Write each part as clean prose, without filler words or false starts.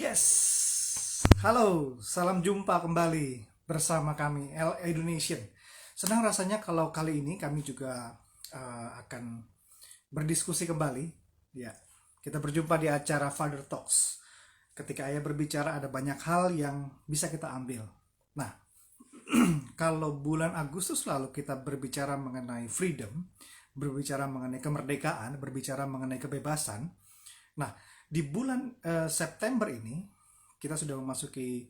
Yes, halo, salam jumpa kembali bersama kami LA Donation. Senang rasanya kalau kali ini kami juga akan berdiskusi kembali. Ya, kita berjumpa di acara Father Talks. Ketika ayah berbicara ada banyak hal yang bisa kita ambil. Nah, kalau bulan Agustus lalu kita berbicara mengenai freedom, berbicara mengenai kemerdekaan, berbicara mengenai kebebasan. Nah, di bulan September ini kita sudah memasuki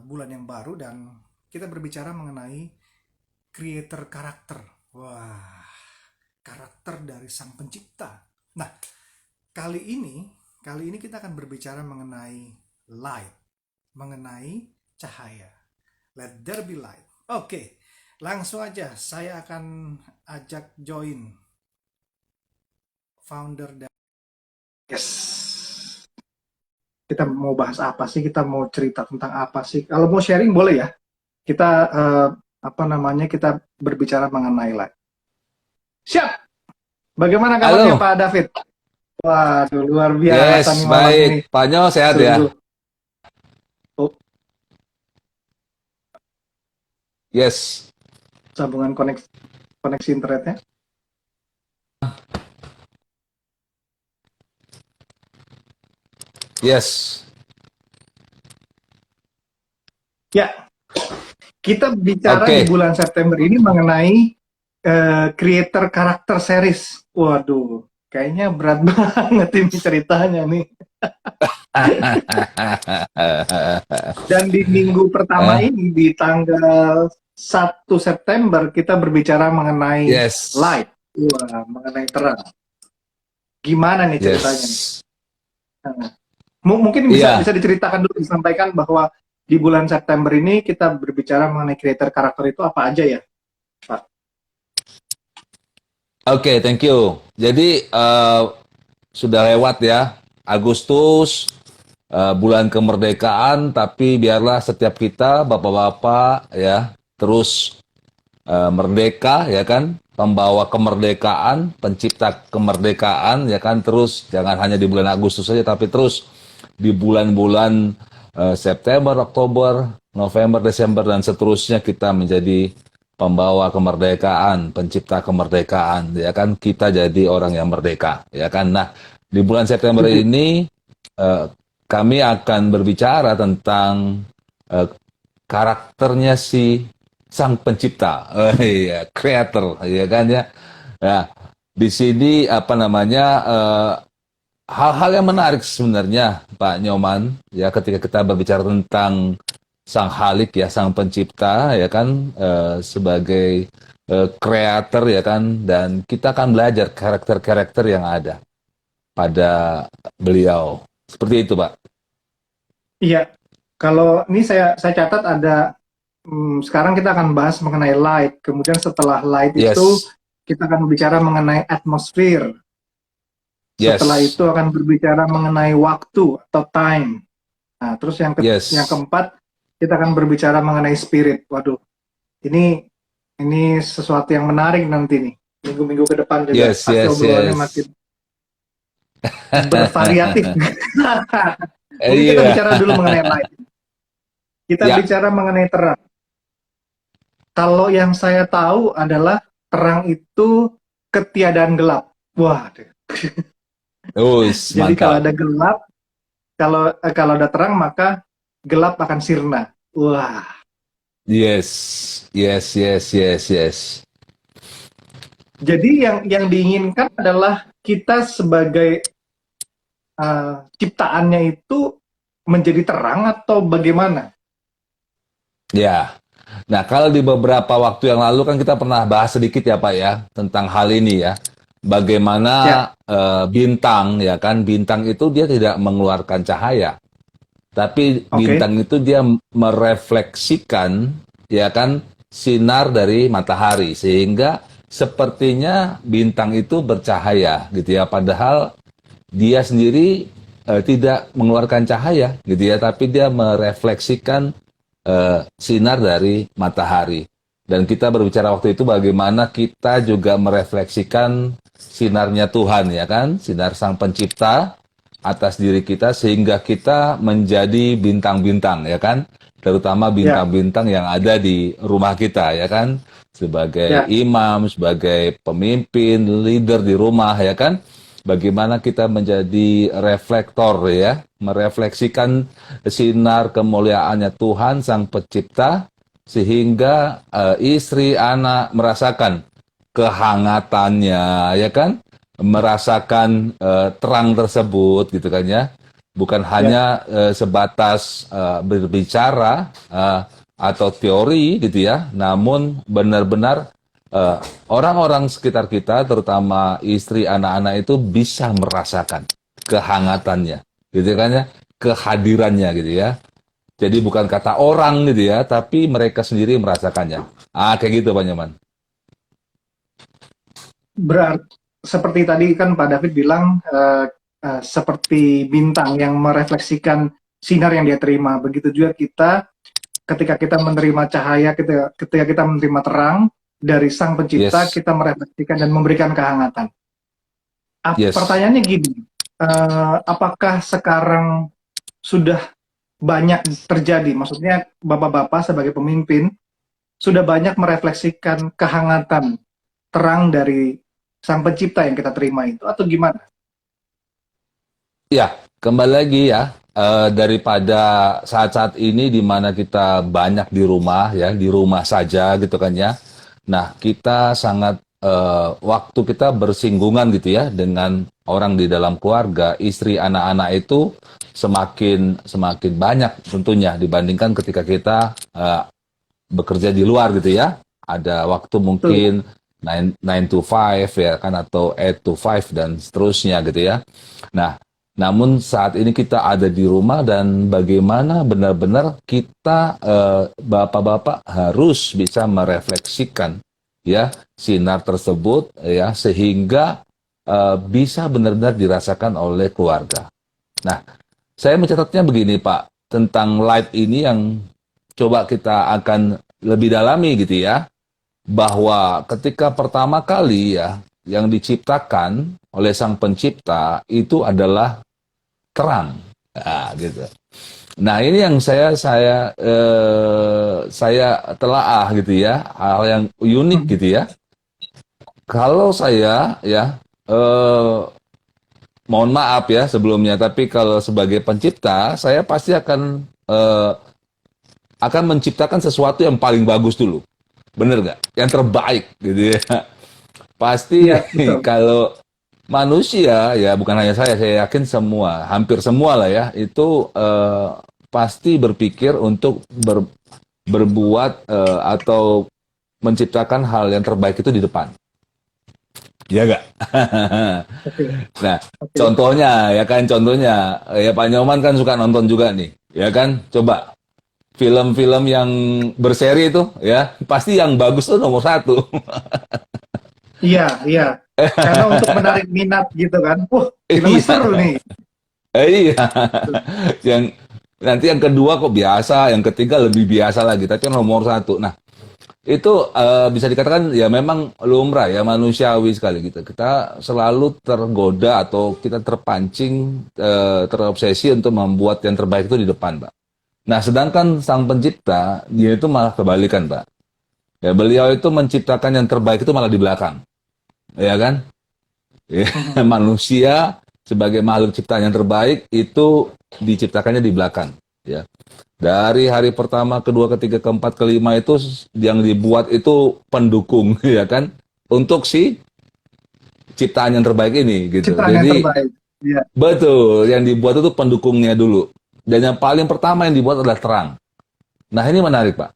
bulan yang baru dan kita berbicara mengenai creator karakter. Wah, karakter dari sang pencipta. Nah, kali ini kita akan berbicara mengenai light, mengenai cahaya. Let there be light. Oke, langsung aja saya akan ajak join founder dari Yes. Kita mau bahas apa sih? Kita mau cerita tentang apa sih? Kalau mau sharing boleh ya. Kita kita berbicara mengenai light. Siap. Bagaimana kabarnya Halo, Pak David? Waduh, luar biasa nih yes, malam ini. baik. Pak Nyo sehat ya? Sungguh. Oh, Yes, sambungan koneksi internetnya. yes. Ya, kita bicara di Oke, bulan September ini mengenai creator karakter series. Waduh, kayaknya berat banget ini ceritanya nih. Dan di minggu pertama Eh, ini, di tanggal 1 September, kita berbicara mengenai yes, light. Wah, mengenai terang. Gimana nih ceritanya nih? yes. Nah, mungkin bisa Iya, bisa diceritakan dulu, disampaikan bahwa di bulan September ini kita berbicara mengenai creator karakter itu apa aja ya, Pak? oke, thank you. Jadi, sudah lewat ya, Agustus, bulan kemerdekaan, tapi biarlah setiap kita, bapak-bapak, ya, terus merdeka ya kan, pembawa kemerdekaan, pencipta kemerdekaan ya kan, terus jangan hanya di bulan Agustus saja tapi terus di bulan-bulan September, Oktober, November, Desember dan seterusnya kita menjadi pembawa kemerdekaan, pencipta kemerdekaan ya kan, kita jadi orang yang merdeka ya kan. Nah, di bulan September Setuju. ini eh, kami akan berbicara tentang eh, karakternya si sang pencipta, iya, creator, ya kan ya. Nah, di sini apa namanya hal-hal yang menarik sebenarnya Pak Nyoman, ya ketika kita berbicara tentang sang Halik ya, sang pencipta ya kan, sebagai creator ya kan, dan kita akan belajar karakter-karakter yang ada pada beliau. Seperti itu, Pak. Iya, kalau ini saya catat ada sekarang kita akan bahas mengenai light. Kemudian setelah light itu Yes, kita akan berbicara mengenai atmosfer. Setelah yes, itu akan berbicara mengenai waktu atau time. Nah, terus yang yes, keempat kita akan berbicara mengenai spirit. Waduh, ini ini sesuatu yang menarik nanti nih. Minggu-minggu ke depan juga yes, pasti yes, obrolannya yes. makin bervariatif. Mungkin kita Iya. bicara dulu mengenai light. Kita Ya. bicara mengenai terang. Kalau yang saya tahu adalah terang itu ketiadaan gelap. Wah, jadi kalau Mantap. ada gelap, kalau ada terang maka gelap akan sirna. Wah, Yes, yes, yes, yes, yes. jadi yang diinginkan adalah kita sebagai ciptaannya itu menjadi terang atau bagaimana? Ya. Nah, kalau di beberapa waktu yang lalu kan kita pernah bahas sedikit ya Pak ya tentang hal ini ya. Ya, Bagaimana bintang ya kan, bintang itu dia tidak mengeluarkan cahaya, tapi oke. bintang itu dia merefleksikan ya kan sinar dari matahari sehingga sepertinya bintang itu bercahaya gitu ya. Padahal dia sendiri tidak mengeluarkan cahaya gitu ya, tapi dia merefleksikan sinar dari matahari. Dan kita berbicara waktu itu bagaimana kita juga merefleksikan sinarnya Tuhan ya kan, sinar Sang Pencipta atas diri kita sehingga kita menjadi bintang-bintang, ya kan? Terutama Ya, bintang-bintang yang ada di rumah kita, ya kan? Sebagai ya, imam, sebagai pemimpin, leader di rumah, ya kan? Bagaimana kita menjadi reflektor, ya, merefleksikan sinar kemuliaannya Tuhan Sang Pencipta sehingga istri, anak merasakan kehangatannya, ya kan? Merasakan terang tersebut, gitu kan ya? Bukan ya. hanya sebatas berbicara atau teori, gitu ya, namun benar-benar eh, orang-orang sekitar kita, terutama istri, anak-anak itu bisa merasakan kehangatannya, gitu kan ya, kehadirannya, gitu ya. Jadi bukan kata orang gitu ya, tapi mereka sendiri merasakannya. Ah, kayak gitu Pak Nyoman. Berarti seperti tadi kan Pak David bilang seperti bintang yang merefleksikan sinar yang dia terima. Begitu juga kita ketika kita menerima cahaya, ketika kita menerima terang dari Sang Pencipta, Yes, kita merefleksikan dan memberikan kehangatan. yes. Pertanyaannya gini, apakah sekarang sudah banyak terjadi? Maksudnya bapak-bapak sebagai pemimpin sudah banyak merefleksikan kehangatan terang dari Sang Pencipta yang kita terima itu, atau gimana? Ya, kembali lagi ya, daripada saat-saat ini di mana kita banyak di rumah ya, di rumah saja gitu kan ya. Nah, kita sangat waktu kita bersinggungan gitu ya dengan orang di dalam keluarga, istri, anak-anak itu semakin semakin banyak tentunya dibandingkan ketika kita bekerja di luar gitu ya. Ada waktu Betul. mungkin 9 to 5 ya kan atau 8 to 5 dan seterusnya gitu ya. Nah, namun saat ini kita ada di rumah dan bagaimana benar-benar kita bapak-bapak harus bisa merefleksikan ya sinar tersebut ya sehingga bisa benar-benar dirasakan oleh keluarga. Nah, saya mencatatnya begini Pak, tentang light ini yang coba kita akan lebih dalami gitu ya, bahwa ketika pertama kali ya yang diciptakan oleh Sang Pencipta itu adalah terang. Nah, gitu. Nah, ini yang saya telaah gitu ya, hal yang unik Mhm. gitu ya. Kalau saya ya mohon maaf ya sebelumnya, tapi kalau sebagai pencipta, saya pasti akan menciptakan sesuatu yang paling bagus dulu. Bener nggak? Yang terbaik gitu ya. Pasti Iya, betul. kalau manusia ya bukan hanya saya yakin semua, hampir semua lah ya, itu pasti berpikir untuk berbuat atau menciptakan hal yang terbaik itu di depan. Iya nggak? Oke, Nah, oke. contohnya ya kan contohnya ya Pak Nyoman kan suka nonton juga nih, ya kan? Coba film-film yang berseri itu ya pasti yang bagus tuh nomor satu. Iya, iya. Karena untuk menarik minat gitu kan. Wah, filmnya Iya, seru nih. iya. Yang nanti yang kedua kok biasa, yang ketiga lebih biasa lagi, tapi yang nomor satu. Nah, itu bisa dikatakan ya memang lumrah ya manusiawi sekali gitu. Kita selalu tergoda atau kita terpancing, terobsesi untuk membuat yang terbaik itu di depan, Pak. Nah, sedangkan Sang Pencipta dia itu malah kebalikan, Pak. Ya, beliau itu menciptakan yang terbaik itu malah di belakang, ya kan? Ya, Mhm. manusia sebagai makhluk ciptaan yang terbaik itu diciptakannya di belakang. Ya, dari hari pertama, kedua, ketiga, keempat, kelima itu yang dibuat itu pendukung, ya kan, untuk si ciptaan yang terbaik ini gitu. Ciptaan yang Jadi terbaik. Iya. betul, yang dibuat itu pendukungnya dulu. Dan yang paling pertama yang dibuat adalah terang. Nah ini menarik Pak.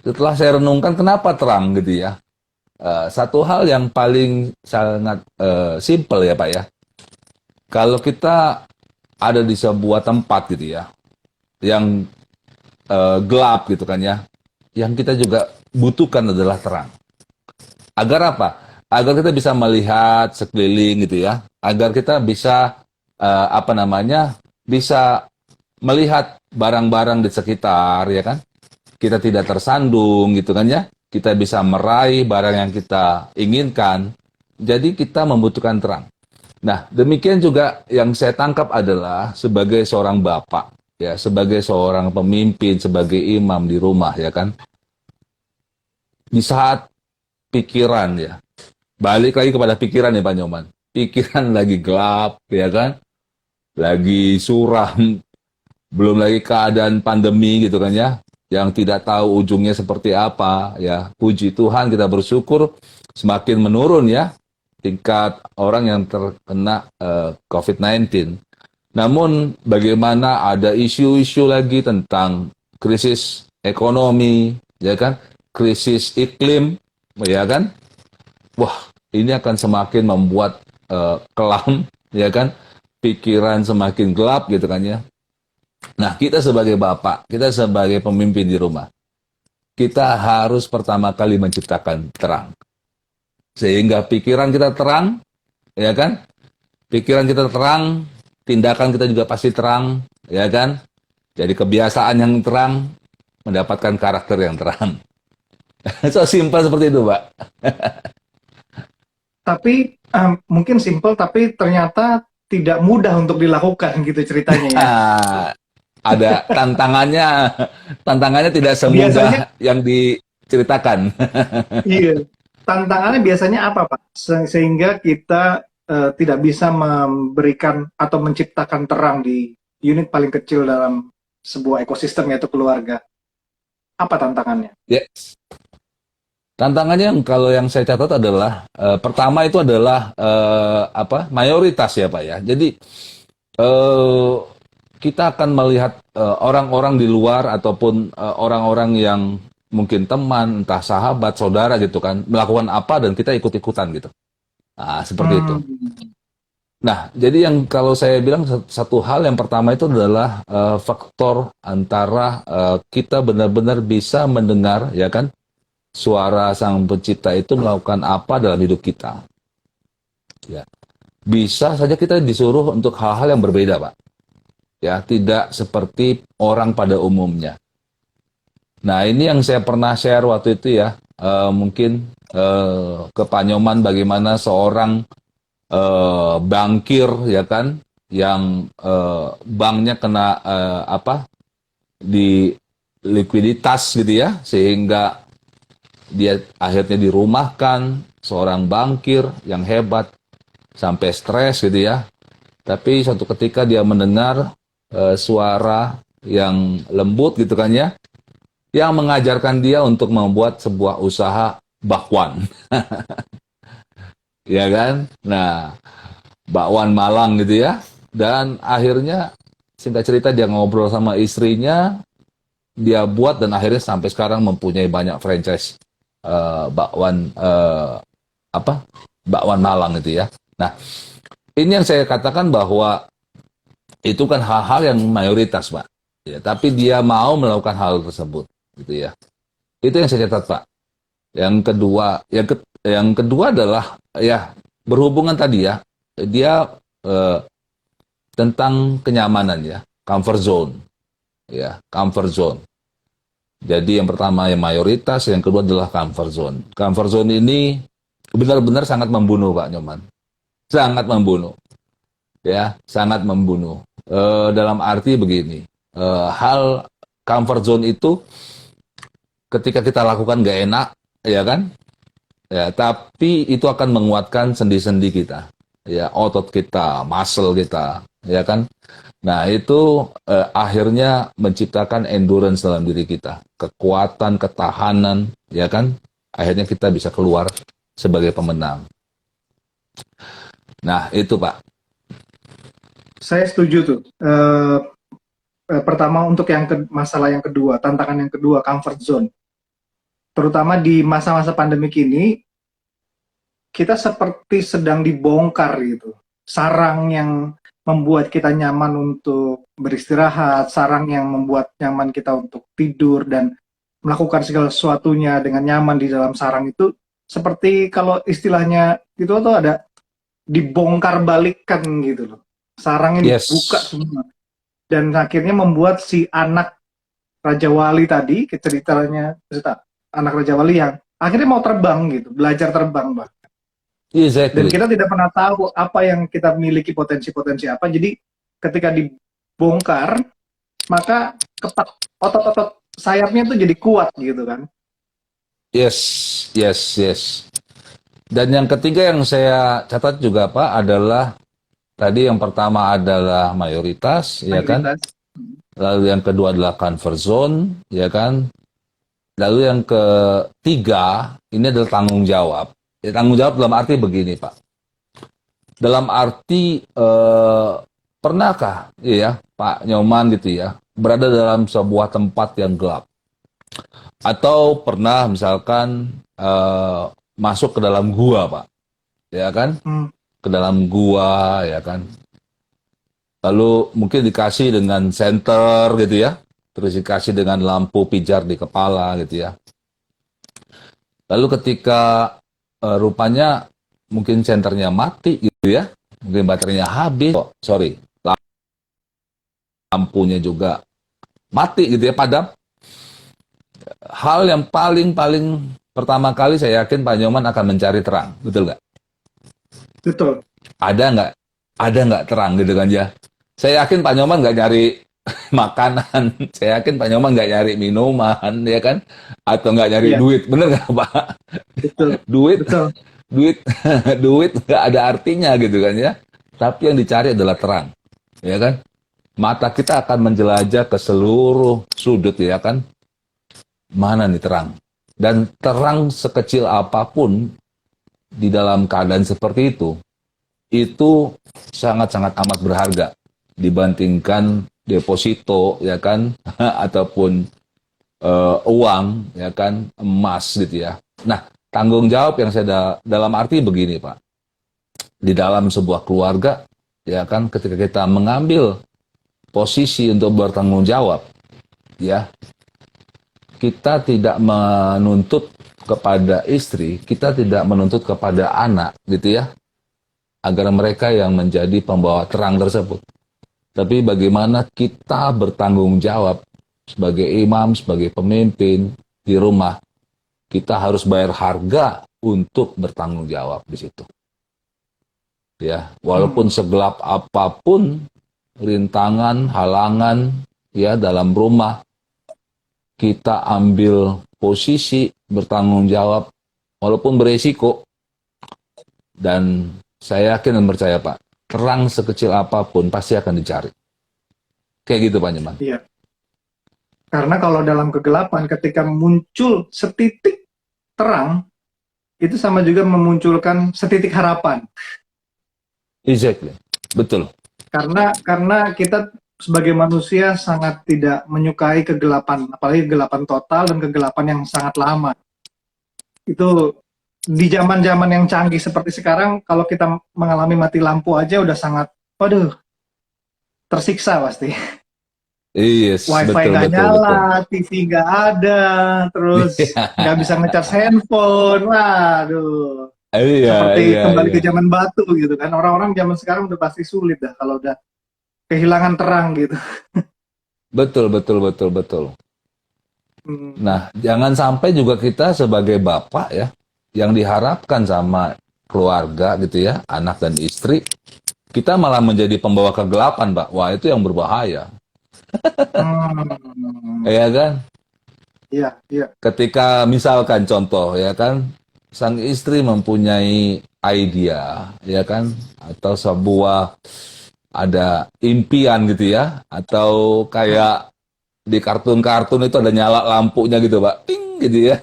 Setelah saya renungkan kenapa terang gitu ya. Satu hal yang paling sangat simple ya Pak ya. Kalau kita ada di sebuah tempat gitu ya, yang gelap gitu kan ya, yang kita juga butuhkan adalah terang. Agar apa? Agar kita bisa melihat sekeliling gitu ya, agar kita bisa apa namanya, bisa melihat barang-barang di sekitar ya kan. Kita tidak tersandung gitu kan ya. Kita bisa meraih barang yang kita inginkan. Jadi kita membutuhkan terang. Nah, demikian juga yang saya tangkap adalah sebagai seorang bapak, ya, sebagai seorang pemimpin, sebagai imam di rumah, ya kan. Di saat pikiran, ya, balik lagi kepada pikiran ya Pak Nyoman. Pikiran lagi gelap, ya kan, lagi suram, belum lagi keadaan pandemi gitu kan ya, yang tidak tahu ujungnya seperti apa, ya. Puji Tuhan kita bersyukur semakin menurun ya tingkat orang yang terkena COVID-19. Namun bagaimana ada isu-isu lagi tentang krisis ekonomi, ya kan, krisis iklim, ya kan. Wah, ini akan semakin membuat kelam, ya kan, pikiran semakin gelap gitu kan ya. Nah, kita sebagai bapak, kita sebagai pemimpin di rumah, kita harus pertama kali menciptakan terang. Sehingga pikiran kita terang, ya kan? Pikiran kita terang, tindakan kita juga pasti terang, ya kan? Jadi kebiasaan yang terang mendapatkan karakter yang terang. So simpel seperti itu, Pak. Tapi mungkin simple, tapi ternyata tidak mudah untuk dilakukan gitu ceritanya ya. Ada tantangannya, tantangannya tidak Biasanya, semudah yang diceritakan. iya. Tantangannya biasanya apa, Pak? Sehingga kita tidak bisa memberikan atau menciptakan terang di unit paling kecil dalam sebuah ekosistem yaitu keluarga. Apa tantangannya? Ya, tantangannya kalau yang saya catat adalah pertama itu adalah apa, mayoritas ya Pak ya. Jadi eh, kita akan melihat orang-orang di luar ataupun orang-orang yang mungkin teman, entah sahabat, saudara gitu kan, melakukan apa dan kita ikut-ikutan gitu. Nah, seperti itu. Hmm. Nah, jadi yang kalau saya bilang satu hal yang pertama itu adalah faktor antara kita benar-benar bisa mendengar ya kan suara Sang Pencipta itu melakukan apa dalam hidup kita. Ya. Bisa saja kita disuruh untuk hal-hal yang berbeda, Pak. Ya, tidak seperti orang pada umumnya. Nah, ini yang saya pernah share waktu itu ya, mungkin ke Pak Nyoman bagaimana seorang bankir ya kan, yang banknya kena apa di likuiditas gitu ya, sehingga dia akhirnya dirumahkan, seorang bankir yang hebat sampai stres gitu ya. Tapi suatu ketika dia mendengar suara yang lembut gitu kan ya, yang mengajarkan dia untuk membuat sebuah usaha bakwan. Ya kan? Nah, bakwan Malang gitu ya. Dan akhirnya singkat cerita dia ngobrol sama istrinya, dia buat dan akhirnya sampai sekarang mempunyai banyak franchise bakwan apa? Bakwan Malang gitu ya. Nah, ini yang saya katakan bahwa itu kan hal-hal yang mayoritas, Pak. Ya, tapi dia mau melakukan hal tersebut, gitu ya. Itu yang saya catat, Pak. Yang kedua, yang kedua adalah ya berhubungan tadi ya, dia eh, tentang kenyamanan ya, comfort zone, ya, comfort zone. Jadi yang pertama yang mayoritas, yang kedua adalah comfort zone. Comfort zone ini benar-benar sangat membunuh, Pak Nyoman, sangat membunuh, ya, sangat membunuh. Dalam arti begini, hal comfort zone itu ketika kita lakukan gak enak, ya kan? Ya, tapi itu akan menguatkan sendi-sendi kita, ya, otot kita, muscle kita, ya kan? Nah, itu akhirnya menciptakan endurance dalam diri kita, kekuatan, ketahanan, ya kan? Akhirnya kita bisa keluar sebagai pemenang. Nah, itu Pak. Saya setuju tuh. Pertama untuk masalah yang kedua, tantangan yang kedua, comfort zone. Terutama di masa-masa pandemik ini, kita seperti sedang dibongkar gitu. Sarang yang membuat kita nyaman untuk beristirahat, sarang yang membuat nyaman kita untuk tidur dan melakukan segala sesuatunya dengan nyaman di dalam sarang itu seperti kalau istilahnya itu tuh ada dibongkar balikkan gitu loh. Sarangnya dibuka Yes. semua. Dan akhirnya membuat si anak Raja Wali tadi, ceritanya cerita anak Raja Wali yang akhirnya mau terbang gitu, belajar terbang, Bang. Dan exactly. kita tidak pernah tahu apa yang kita miliki, potensi-potensi apa. Jadi ketika dibongkar, maka otot-otot sayapnya tuh jadi kuat gitu kan. Yes, yes, yes. Dan yang ketiga yang saya catat juga Pak adalah tadi yang pertama adalah mayoritas, ya kan? Mayoritas. Lalu yang kedua adalah comfort zone, ya kan? Lalu yang ketiga ini adalah tanggung jawab. Ya, tanggung jawab dalam arti begini Pak. Dalam arti pernahkah ya Pak Nyoman gitu ya berada dalam sebuah tempat yang gelap atau pernah misalkan masuk ke dalam gua Pak, ya kan? Hmm. Ke dalam gua, ya kan? Lalu mungkin dikasih dengan senter gitu ya, terus dikasih dengan lampu pijar di kepala gitu ya. Lalu ketika rupanya mungkin senternya mati gitu ya, mungkin baterainya habis, oh, sorry, lampunya juga mati gitu ya, padam. Hal yang paling pertama kali saya yakin Pak Nyoman akan mencari terang, betul nggak? Betul. Ada nggak? Ada nggak terang gitu kan ya? Saya yakin Pak Nyoman nggak nyari makanan, saya yakin Pak Nyoman nggak nyari minuman, ya kan? Atau nggak nyari Iya, duit, bener nggak Pak? betul. Duit, Betul. duit, duit nggak ada artinya gitu kan ya? Tapi yang dicari adalah terang, ya kan? Mata kita akan menjelajah ke seluruh sudut, ya kan? Mana nih terang? Dan terang sekecil apapun di dalam keadaan seperti itu sangat-sangat amat berharga dibandingkan deposito, ya kan? Ataupun uang, ya kan? Emas gitu ya. Nah, tanggung jawab yang saya dalam arti begini Pak, di dalam sebuah keluarga, ya kan, ketika kita mengambil posisi untuk bertanggung jawab, ya, kita tidak menuntut kepada istri, kita tidak menuntut kepada anak gitu ya, agar mereka yang menjadi pembawa terang tersebut. Tapi bagaimana kita bertanggung jawab sebagai imam, sebagai pemimpin di rumah, kita harus bayar harga untuk bertanggung jawab di situ. Ya, walaupun Hmm. segelap apapun rintangan, halangan ya dalam rumah, kita ambil posisi bertanggung jawab walaupun beresiko. Dan saya yakin dan percaya Pak, terang sekecil apapun pasti akan dicari. Kayak gitu Pak Nyoman. Iya. Karena kalau dalam kegelapan, ketika muncul setitik terang, itu sama juga memunculkan setitik harapan. Exactly. Betul. Karena kita sebagai manusia sangat tidak menyukai kegelapan, apalagi kegelapan total dan kegelapan yang sangat lama. Itu di zaman-zaman yang canggih seperti sekarang, kalau kita mengalami mati lampu aja udah sangat, waduh, tersiksa pasti. Yes, Wifi betul nggak betul betul. nyala, TV nggak ada, terus nggak bisa ngecas handphone, waduh. Iya, Seperti iya, kembali iya. ke zaman batu gitu kan. Orang-orang zaman sekarang udah pasti sulit dah kalau udah kehilangan terang gitu. Betul betul betul betul. Hmm. Nah, jangan sampai juga kita sebagai bapak ya, yang diharapkan sama keluarga gitu ya, anak dan istri, kita malah menjadi pembawa kegelapan, Pak. Wah, itu yang berbahaya. Hmm. Ya kan? Iya, iya. Ketika misalkan contoh ya kan, sang istri mempunyai idea, ya kan, atau sebuah ada impian gitu ya, atau kayak di kartun-kartun itu ada nyala lampunya gitu, Pak. Ting gitu ya.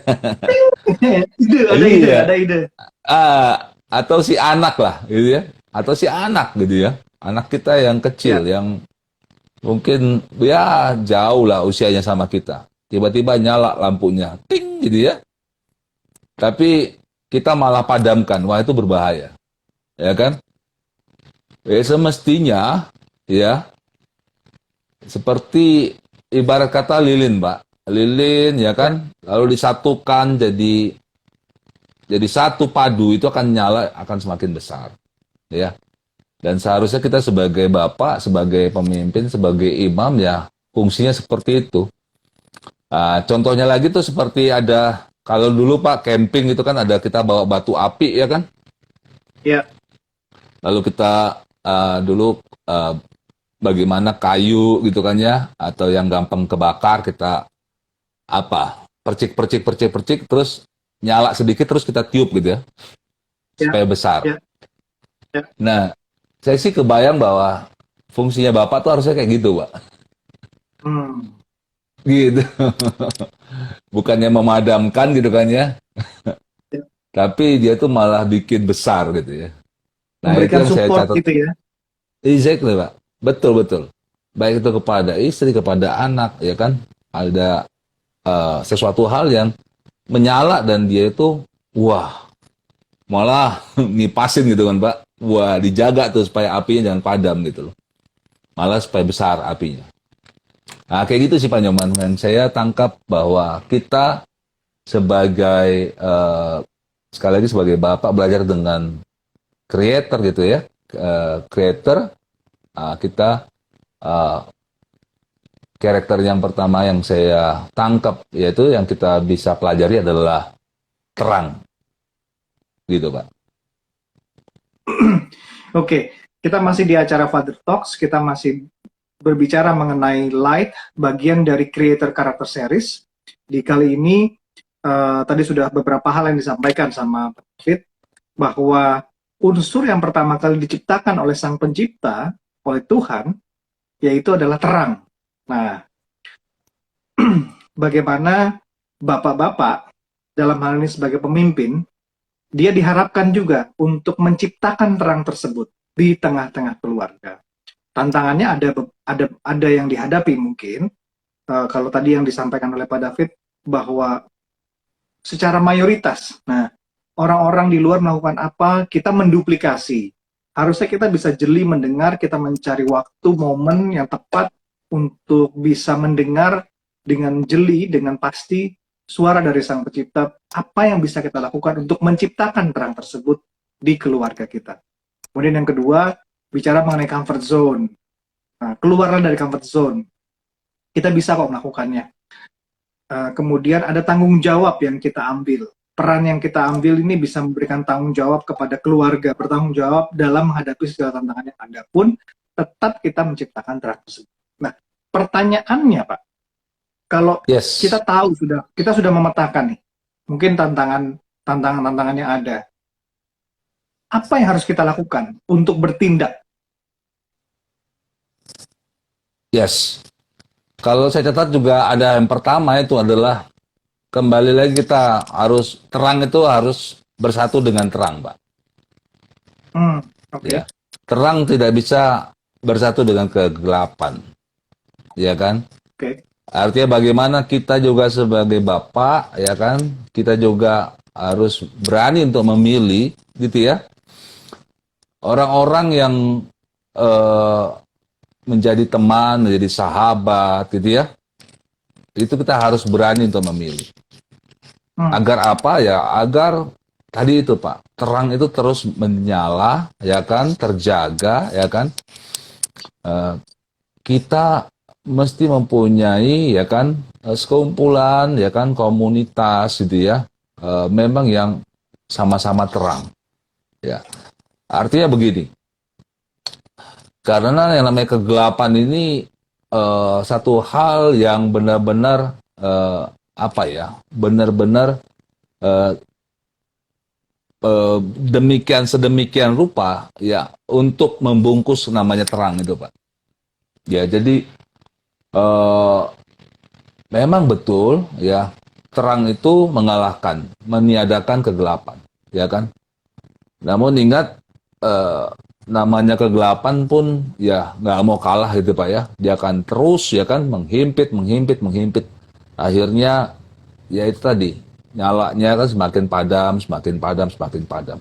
Ide, ada ide, Iya. ada ide. Atau si anak lah gitu ya, atau si anak gitu ya, anak kita yang kecil Ya. yang mungkin ya jauh lah usianya sama kita, tiba-tiba nyala lampunya ting gitu ya, tapi kita malah padamkan. Wah, itu berbahaya, ya kan? Ya semestinya ya, seperti ibarat kata lilin Pak, lilin ya Ya. kan, lalu disatukan jadi satu padu, itu akan nyala, akan semakin besar ya. Dan seharusnya kita sebagai bapak, sebagai pemimpin, sebagai imam ya fungsinya seperti itu. Contohnya lagi tuh seperti ada, kalau dulu Pak camping itu kan ada kita bawa batu api ya kan. Ya, Lalu kita dulu bagaimana kayu gitu kan ya, atau yang gampang kebakar kita percik percik percik percik terus nyala sedikit terus kita tiup gitu ya ya, supaya besar. ya, ya. Nah, saya sih kebayang bahwa fungsinya Bapak tuh harusnya kayak gitu, Pak. Hmm. Gitu. Bukannya memadamkan gitu kan ya, Ya. tapi dia tuh malah bikin besar gitu ya. Nah, itu Memberikan yang saya support catat. gitu ya. Exactly, Pak. Betul, betul. Baik itu kepada istri, kepada anak, ya kan? Ada sesuatu hal yang menyala dan dia itu, wah, malah nipasin gitu kan, Pak. Wah, dijaga tuh supaya apinya jangan padam gitu loh. Malah supaya besar apinya. Nah, kayak gitu sih Pak Nyoman. Dan saya tangkap bahwa kita sebagai, sekali lagi sebagai Bapak belajar dengan creator gitu ya. Creator, kita uh, karakter yang pertama yang saya tangkap yaitu yang kita bisa pelajari adalah terang gitu Pak. Oke, kita masih di acara Father Talks, kita masih berbicara mengenai Light, bagian dari Creator Character Series. Di kali ini, tadi sudah beberapa hal yang disampaikan sama Pak David, bahwa unsur yang pertama kali diciptakan oleh Sang Pencipta, oleh Tuhan, yaitu adalah terang. Nah, bagaimana bapak-bapak, dalam hal ini sebagai pemimpin, dia diharapkan juga untuk menciptakan terang tersebut di tengah-tengah keluarga. Tantangannya ada yang dihadapi mungkin. Kalau tadi yang disampaikan oleh Pak David bahwa secara mayoritas, nah orang-orang di luar melakukan apa, kita menduplikasi. Harusnya kita bisa jeli mendengar, kita mencari waktu, momen yang tepat untuk bisa mendengar dengan jeli, dengan pasti suara dari Sang Pencipta, apa yang bisa kita lakukan untuk menciptakan terang tersebut di keluarga kita. Kemudian yang kedua, bicara mengenai comfort zone. Nah, keluarlah dari comfort zone. Kita bisa kok melakukannya. Kemudian ada tanggung jawab yang kita ambil. Peran yang kita ambil ini bisa memberikan tanggung jawab kepada keluarga, bertanggung jawab dalam menghadapi segala tantangan yang ada pun, tetap kita menciptakan terang tersebut. Nah, pertanyaannya Pak, kalau kita Yes. tahu kita sudah memetakan nih, mungkin tantangan yang ada, apa yang harus kita lakukan untuk bertindak? Yes. Kalau saya catat juga ada yang pertama itu adalah kembali lagi kita harus terang itu harus bersatu dengan terang, Pak. Oke. Ya. Terang tidak bisa bersatu dengan kegelapan, ya kan? Oke. Artinya bagaimana kita juga sebagai bapak, ya kan? Kita juga harus berani untuk memilih, gitu ya. Orang-orang yang eh, menjadi teman, menjadi sahabat, gitu ya. Itu kita harus berani untuk memilih. Hmm. Agar apa ya? Agar tadi itu Pak, terang itu terus menyala, ya kan? Terjaga, ya kan? Eh, kita mesti mempunyai ya kan sekumpulan ya kan komunitas gitu ya memang yang sama-sama terang ya artinya begini karena yang namanya kegelapan ini satu hal yang benar-benar apa ya benar-benar eh, demikian sedemikian rupa ya untuk membungkus namanya terang itu Pak ya jadi eh, memang betul ya terang itu mengalahkan, meniadakan kegelapan, ya kan? Namun ingat namanya kegelapan pun ya nggak mau kalah gitu Pak ya. Dia akan terus ya kan menghimpit, menghimpit, menghimpit. Akhirnya ya itu tadi nyalanya kan semakin padam, semakin padam, semakin padam.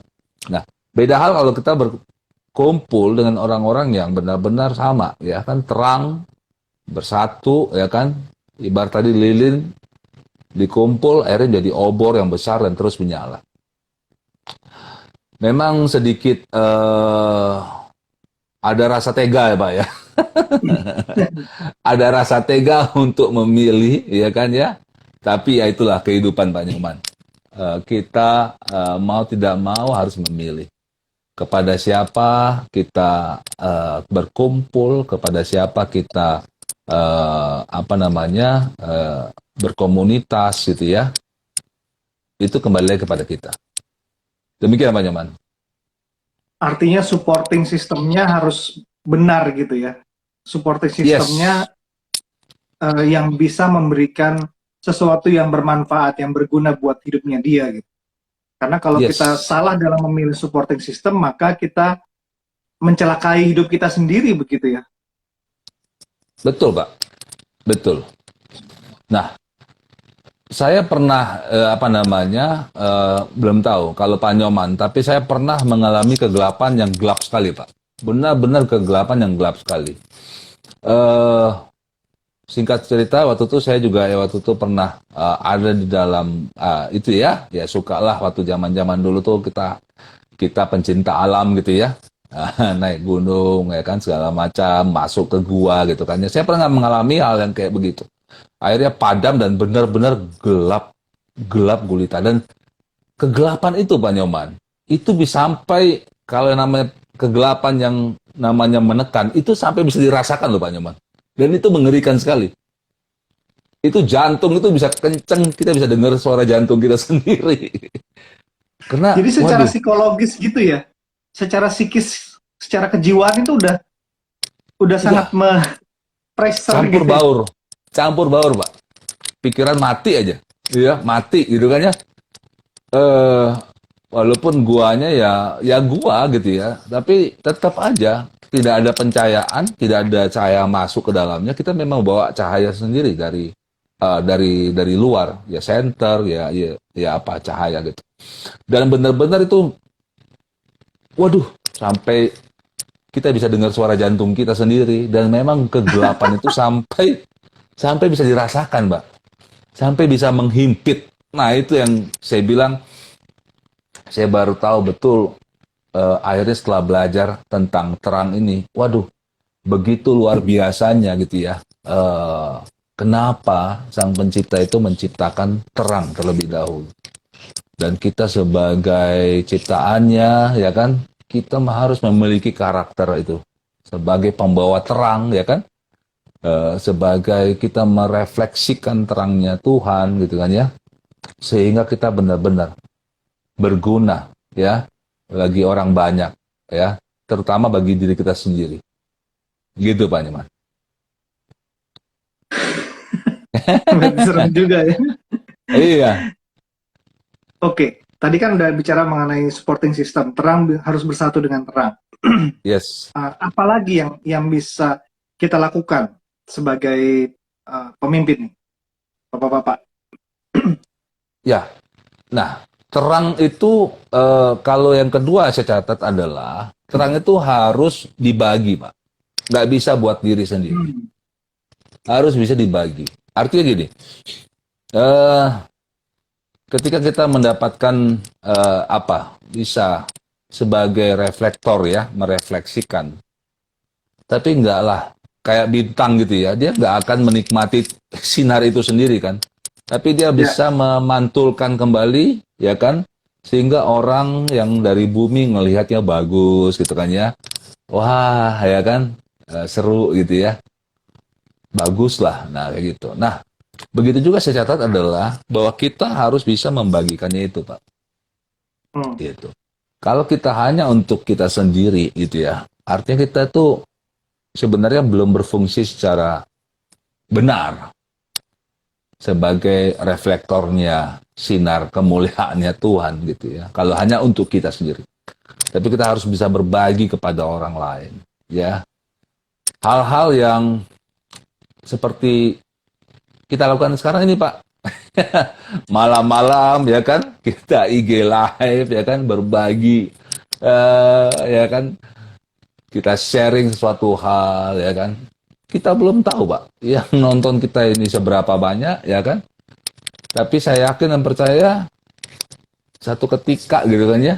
Nah beda hal kalau kita berkumpul dengan orang-orang yang benar-benar sama ya kan terang bersatu ya kan ibarat tadi lilin dikumpul akhirnya jadi obor yang besar dan terus menyala. Memang sedikit ada rasa tega ya Pak ya. Ada rasa tega untuk memilih ya kan ya. Tapi ya itulah kehidupan Pak Nyoman. Kita mau tidak mau harus memilih. kepada siapa kita berkumpul, kepada siapa kita berkomunitas gitu ya, itu kembali lagi kepada kita. Demikian Pak Nyoman. Artinya supporting sistemnya harus benar gitu ya. Supporting Yes, sistemnya yang bisa memberikan sesuatu yang bermanfaat, yang berguna buat hidupnya dia gitu. Karena kalau kita yes, salah dalam memilih supporting system, maka kita mencelakai hidup kita sendiri begitu ya. betul Pak, betul. Nah, saya pernah belum tahu kalau Pak Nyoman, tapi saya pernah mengalami kegelapan yang gelap sekali Pak. Benar-benar kegelapan yang gelap sekali. eh Singkat cerita, waktu itu saya juga waktu itu pernah ada di dalam itu ya, ya sukalah waktu zaman-zaman dulu tuh kita kita pencinta alam gitu ya. Naik gunung ya kan segala macam, masuk ke gua gitu kan. Ya, saya pernah mengalami hal yang kayak begitu. Akhirnya padam dan benar-benar gelap, gelap gulita. Dan kegelapan itu Pak Nyoman, itu bisa sampai kalau yang namanya kegelapan yang namanya menekan, itu sampai bisa dirasakan loh Pak Nyoman. Dan itu mengerikan sekali. Itu jantung itu bisa kenceng, kita bisa dengar suara jantung kita sendiri. Karena, Jadi secara waduh, psikologis gitu ya, secara psikis, secara kejiwaan itu udah sangat iya, pressure campur gitu ya. baur, campur baur, Pak. Pikiran mati aja, iya, mati gitu kan ya. Eh, Walaupun guanya ya gua gitu ya, tapi tetap aja tidak ada pencahayaan, tidak ada cahaya masuk ke dalamnya. Kita memang bawa cahaya sendiri dari luar, ya center, ya apa cahaya gitu. Dan benar-benar itu, waduh, sampai kita bisa dengar suara jantung kita sendiri dan memang kegelapan itu sampai sampai bisa dirasakan, Mbak. Sampai bisa menghimpit. Nah, itu yang saya bilang saya baru tahu betul akhirnya setelah belajar tentang terang ini. Waduh, begitu luar biasanya gitu ya. Kenapa Sang Pencipta itu menciptakan terang terlebih dahulu? Dan kita sebagai ciptaannya, ya kan, kita harus memiliki karakter itu sebagai pembawa terang, ya kan, sebagai kita merefleksikan terangnya Tuhan, gitu kan ya, sehingga kita benar-benar berguna, ya, bagi orang banyak, ya, terutama bagi diri kita sendiri, gitu Pak Nyoman. Berarti serem juga ya. Iya, Oke, tadi kan udah bicara mengenai supporting system. Terang harus bersatu dengan terang. yes, Apalagi yang bisa kita lakukan sebagai pemimpin nih, Bapak-bapak? ya. Nah, terang itu kalau yang kedua saya catat adalah terang itu harus dibagi, Pak. Nggak bisa buat diri sendiri. Hmm. Harus bisa dibagi. Artinya gini, eh, ketika kita mendapatkan bisa sebagai reflektor ya, merefleksikan. Tapi enggak lah, kayak bintang gitu ya, dia nggak akan menikmati sinar itu sendiri kan. Tapi dia Ya, bisa memantulkan kembali, ya kan, sehingga orang yang dari bumi ngelihatnya bagus gitu kan ya. Wah, ya kan, seru gitu ya, bagus lah, nah kayak gitu. Nah, begitu juga saya catat adalah bahwa kita harus bisa membagikannya itu, Pak. hmm. Gitu. Kalau kita hanya untuk kita sendiri gitu ya, artinya kita tuh sebenarnya belum berfungsi secara benar sebagai reflektornya sinar kemuliaannya Tuhan gitu ya. Kalau hanya untuk kita sendiri. Tapi kita harus bisa berbagi kepada orang lain, ya. Hal-hal yang seperti kita lakukan sekarang ini, Pak. Malam-malam ya kan, kita IG live ya kan, berbagi ya kan, kita sharing sesuatu hal ya kan. Kita belum tahu, Pak, yang nonton kita ini seberapa banyak ya kan. Tapi saya yakin dan percaya satu ketika gitu kan ya,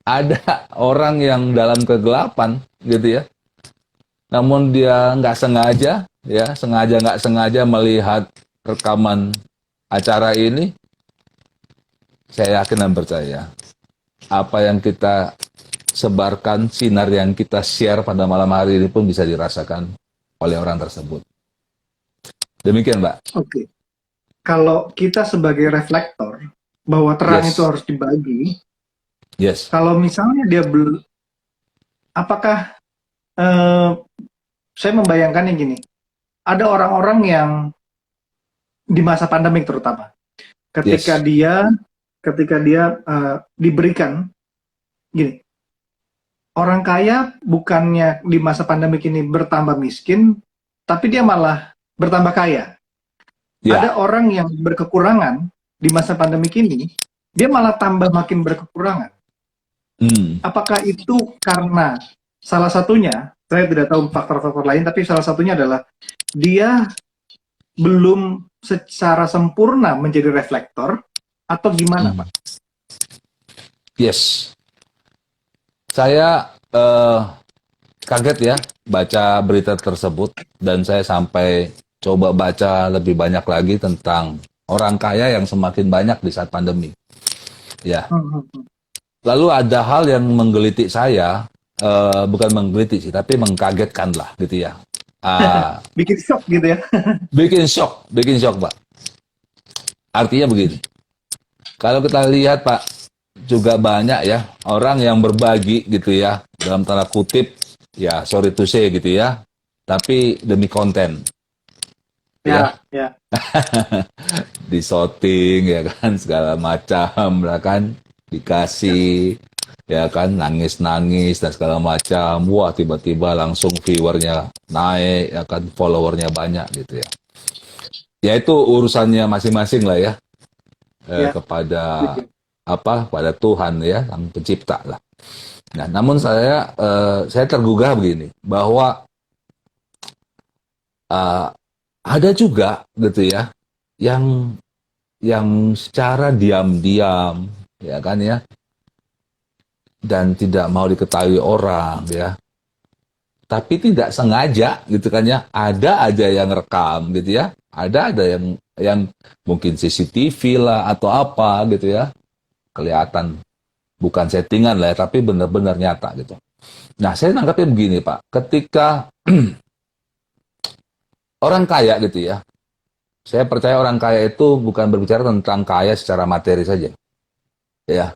ada orang yang dalam kegelapan gitu ya. Namun dia nggak sengaja, ya sengaja nggak sengaja melihat rekaman acara ini, saya yakin dan percaya apa yang kita sebarkan sinar yang kita share pada malam hari ini pun bisa dirasakan oleh orang tersebut. Demikian, Mbak. Oke. Kalau kita sebagai reflektor, bahwa terang itu Yes. harus dibagi, Yes. kalau misalnya dia apakah eh, saya membayangkannya gini, ada orang-orang yang di masa pandemik terutama, ketika Yes. dia diberikan gini, orang kaya bukannya di masa pandemik ini bertambah miskin, tapi dia malah bertambah kaya. Ya. Ada orang yang berkekurangan di masa pandemik ini, dia malah tambah makin berkekurangan. Hmm. Apakah itu karena salah satunya, saya tidak tahu faktor-faktor lain, tapi salah satunya adalah dia belum secara sempurna menjadi reflektor, atau gimana, Pak? Yes. Saya kaget ya baca berita tersebut, dan saya sampai coba baca lebih banyak lagi tentang orang kaya yang semakin banyak di saat pandemi. Ya. Lalu ada hal yang menggelitik saya, bukan menggelitik sih, tapi mengkagetkan lah gitu ya. Bikin shock gitu ya. Bikin shock, Pak. Artinya begini, kalau kita lihat, Pak, juga banyak ya orang yang berbagi gitu ya, dalam tanda kutip, ya sorry to say gitu ya, tapi demi konten. Ya, Ya. di shooting ya kan, segala macam lah kan, dikasih ya kan, nangis-nangis dan segala macam. Wah, tiba-tiba langsung viewernya naik ya kan, followernya banyak gitu ya. Ya itu urusannya masing-masing lah ya, Ya. kepada pada Tuhan ya, Sang Pencipta lah. Nah, namun saya tergugah begini, bahwa ada juga gitu ya yang secara diam-diam ya kan ya, dan tidak mau diketahui orang ya, tapi tidak sengaja gitu kan ya, ada aja yang rekam gitu ya, ada yang mungkin CCTV lah atau apa gitu ya, kelihatan bukan settingan lah ya, tapi benar-benar nyata gitu. Nah, saya nangkapnya begini, Pak, ketika orang kaya gitu ya, saya percaya orang kaya itu bukan berbicara tentang kaya secara materi saja ya.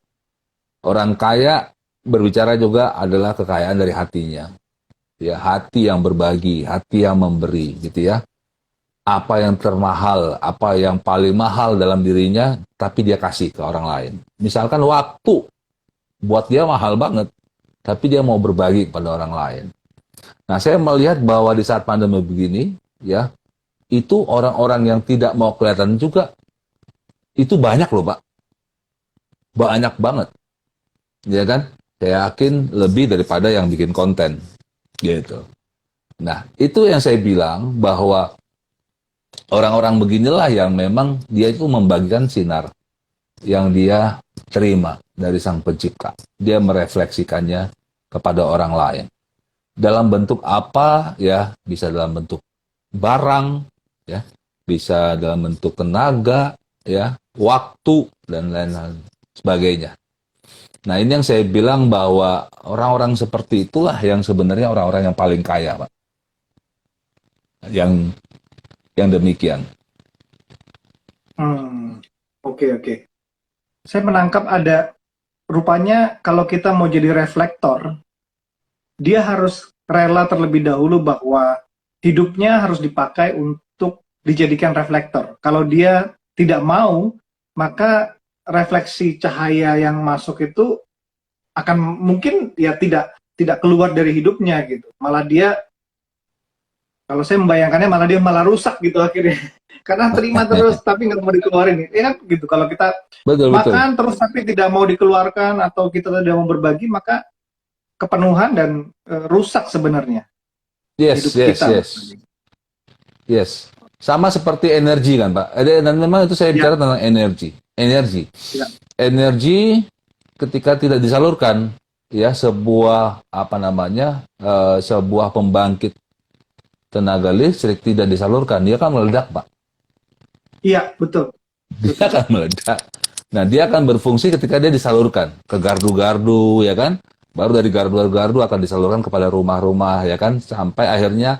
Orang kaya berbicara juga adalah kekayaan dari hatinya ya, hati yang berbagi, hati yang memberi gitu ya. Apa yang termahal, apa yang paling mahal dalam dirinya, tapi dia kasih ke orang lain. Misalkan waktu, buat dia mahal banget, tapi dia mau berbagi kepada orang lain. Nah, saya melihat bahwa di saat pandemi begini, ya, itu orang-orang yang tidak mau kelihatan juga, itu banyak loh, Pak. Banyak banget. Ya kan? Saya yakin lebih daripada yang bikin konten. Gitu. Nah, itu yang saya bilang, bahwa orang-orang beginilah yang memang dia itu membagikan sinar yang dia terima dari Sang Pencipta. Dia merefleksikannya kepada orang lain. Dalam bentuk apa ya? Bisa dalam bentuk barang, ya, bisa dalam bentuk tenaga, ya, waktu dan lain-lain sebagainya. Nah, ini yang saya bilang bahwa orang-orang seperti itulah yang sebenarnya orang-orang yang paling kaya, Pak. Yang demikian. Oke. Saya menangkap ada, rupanya kalau kita mau jadi reflektor, dia harus rela terlebih dahulu bahwa hidupnya harus dipakai untuk dijadikan reflektor. Kalau dia tidak mau, maka refleksi cahaya yang masuk itu akan mungkin ya tidak keluar dari hidupnya gitu. Malah dia, kalau saya membayangkannya, malah rusak gitu akhirnya. Karena terima terus tapi nggak mau dikeluarin. Ya kan gitu, kalau kita Betul. makan terus tapi tidak mau dikeluarkan atau kita tidak mau berbagi, maka kepenuhan dan rusak sebenarnya hidup kita. Yes. Sama seperti energi kan, Pak. Dan memang itu saya bicara tentang energi. Ya. Energi ketika tidak disalurkan, ya, sebuah sebuah pembangkit tenaga listrik tidak disalurkan, dia akan meledak, Pak. Iya, betul. Dia akan meledak. Nah, dia akan berfungsi ketika dia disalurkan ke gardu-gardu, ya kan? Baru dari gardu-gardu akan disalurkan kepada rumah-rumah, ya kan, sampai akhirnya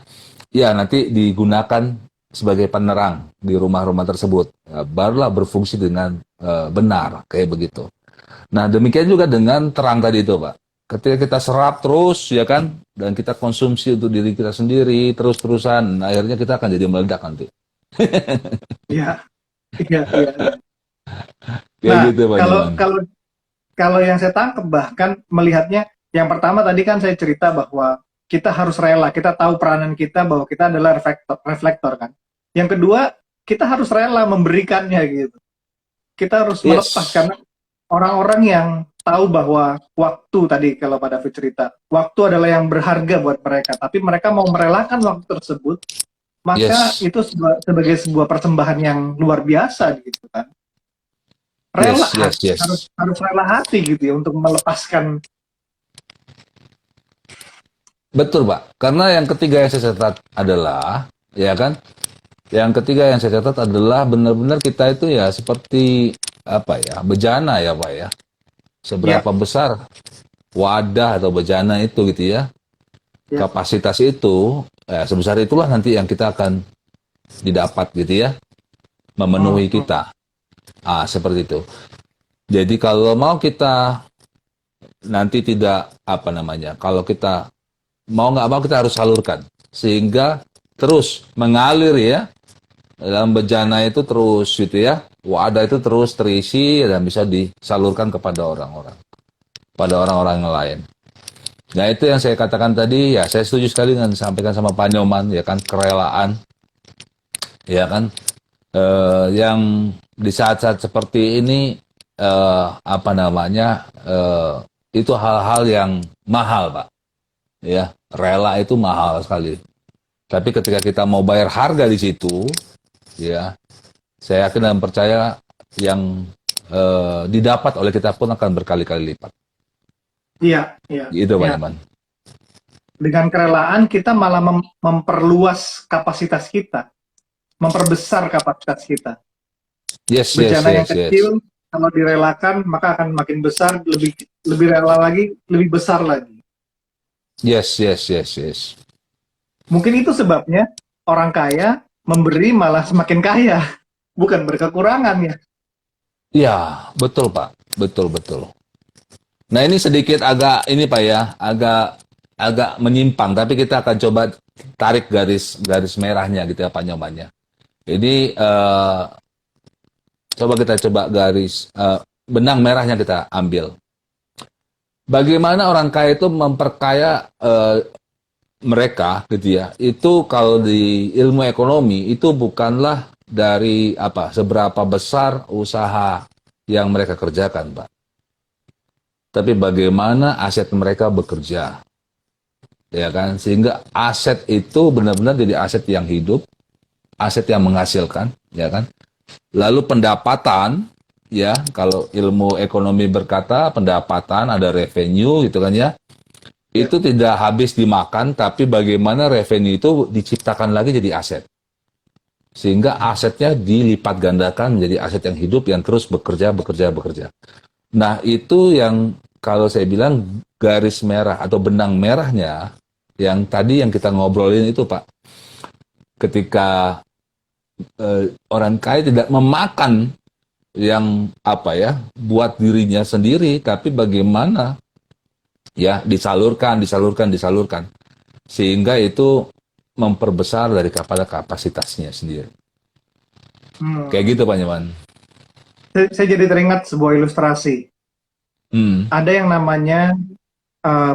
ya nanti digunakan sebagai penerang di rumah-rumah tersebut. Ya, barulah berfungsi dengan benar, kayak begitu. Nah, demikian juga dengan terang tadi itu, Pak. Ketika kita serap terus, ya kan, dan kita konsumsi untuk diri kita sendiri, terus-terusan, akhirnya kita akan jadi meledak nanti. Iya, iya, iya, iya. Kayak Nah, gitu, Pak kalau Nyoman. kalau kalau yang saya tangkap bahkan melihatnya, yang pertama tadi kan saya cerita bahwa kita harus rela, kita tahu peranan kita bahwa kita adalah reflektor kan. Yang kedua, kita harus rela memberikannya gitu. Kita harus melepas Yes. karena orang-orang yang tahu bahwa waktu tadi kalau pada David cerita, waktu adalah yang berharga buat mereka, tapi mereka mau merelakan waktu tersebut, maka Yes. itu sebagai sebuah persembahan yang luar biasa gitu kan. Rela Yes, yes, harus yes. harus rela hati gitu ya untuk melepaskan. Betul, Pak. Karena yang ketiga yang saya catat adalah, ya kan, yang ketiga yang saya catat adalah benar-benar kita itu ya seperti apa ya, bejana ya, Pak ya. Ya, Seberapa besar wadah atau bejana itu gitu ya, ya. kapasitas itu, ya, sebesar itulah nanti yang kita akan didapat gitu ya, Hmm, memenuhi hmm. kita. Ah, seperti itu. Jadi kalau mau kita nanti tidak apa namanya, kalau kita mau nggak mau kita harus salurkan sehingga terus mengalir ya dalam bejana itu terus gitu ya, wadah itu terus terisi dan bisa disalurkan kepada orang-orang, pada orang-orang yang lain. Nah itu yang saya katakan tadi ya, saya setuju sekali dengan disampaikan sama Pak Nyoman ya kan, kerelaan ya kan. Yang di saat-saat seperti ini apa namanya, itu hal-hal yang mahal, Pak. Ya, rela itu mahal sekali. Tapi ketika kita mau bayar harga di situ, ya, saya yakin dan percaya yang didapat oleh kita pun akan berkali-kali lipat. Iya, iya, Gitu, Pak iya. Nyoman. Dengan kerelaan kita malah memperluas kapasitas kita, memperbesar kapasitas kita. Yes, yes, Bejana yang yes, yes. kecil kalau direlakan maka akan makin besar, lebih lebih rela lagi, lebih besar lagi. Yes, yes, yes, yes. Mungkin itu sebabnya orang kaya memberi malah semakin kaya, bukan berkekurangan ya. Ya, betul, Pak. Betul, betul. Nah, ini sedikit agak ini Pak ya, agak agak menyimpang, tapi kita akan coba tarik garis garis merahnya gitu ya Pak Nyomannya. Ini coba kita coba garis benang merahnya kita ambil. Bagaimana orang kaya itu memperkaya mereka gitu ya. Itu kalau di ilmu ekonomi itu bukanlah dari apa seberapa besar usaha yang mereka kerjakan, Pak. Tapi bagaimana aset mereka bekerja, ya kan? Sehingga aset itu benar-benar jadi aset yang hidup, aset yang menghasilkan, ya kan? Lalu pendapatan, ya, kalau ilmu ekonomi berkata pendapatan ada revenue gitu kan ya. Ya. Itu tidak habis dimakan, tapi bagaimana revenue itu diciptakan lagi jadi aset. Sehingga asetnya dilipat gandakan menjadi aset yang hidup yang terus bekerja, bekerja, bekerja. Nah, itu yang kalau saya bilang garis merah atau benang merahnya yang tadi yang kita ngobrolin itu, Pak. Ketika orang kaya tidak memakan yang apa ya, buat dirinya sendiri, tapi bagaimana ya disalurkan, disalurkan, disalurkan. Sehingga itu memperbesar dari kepada kapasitasnya sendiri. Kayak Hmm. gitu, Pak Nyaman. Saya jadi teringat sebuah ilustrasi. Hmm, Ada yang namanya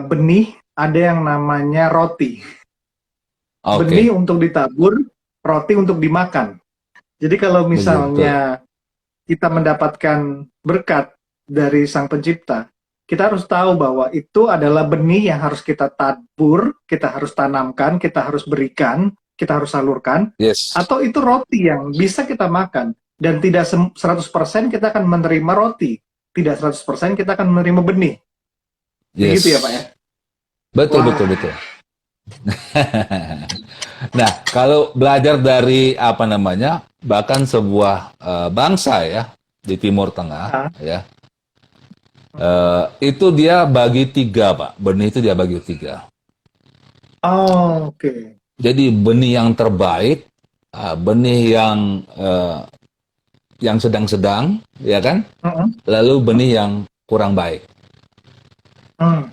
benih, ada yang namanya roti. Benih oke. untuk ditabur, roti untuk dimakan. Jadi kalau Betul, betul. misalnya kita mendapatkan berkat dari Sang Pencipta, kita harus tahu bahwa itu adalah benih yang harus kita tabur, kita harus tanamkan, kita harus berikan, kita harus salurkan, Yes. atau itu roti yang bisa kita makan. Dan tidak 100% kita akan menerima roti, tidak 100% kita akan menerima benih. Begitu ya Pak ya? Yes. Betul, betul, Wah, betul. Nah, kalau belajar dari apa namanya, bahkan sebuah bangsa ya di Timur Tengah, ah, ya, Itu dia bagi tiga, Pak. Benih itu dia bagi tiga. Oh, oke. Jadi benih yang terbaik, benih yang sedang-sedang, ya kan? Mm-mm. Lalu benih yang kurang baik. Mm.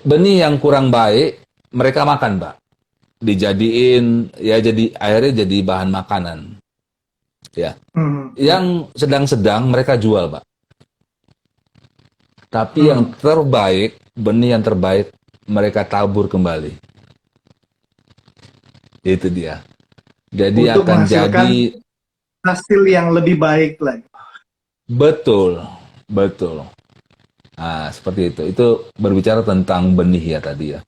Benih yang kurang baik mereka makan, Pak. Dijadiin ya jadi akhirnya jadi bahan makanan, ya. Mm. Mm. Yang sedang-sedang mereka jual, Pak. Tapi yang Mm. terbaik, benih yang terbaik mereka tabur kembali. Itu dia. Jadi Untuk akan menghasilkan jadi hasil yang lebih baik lagi. betul, betul. Nah, seperti itu. Itu berbicara tentang benih ya tadi ya.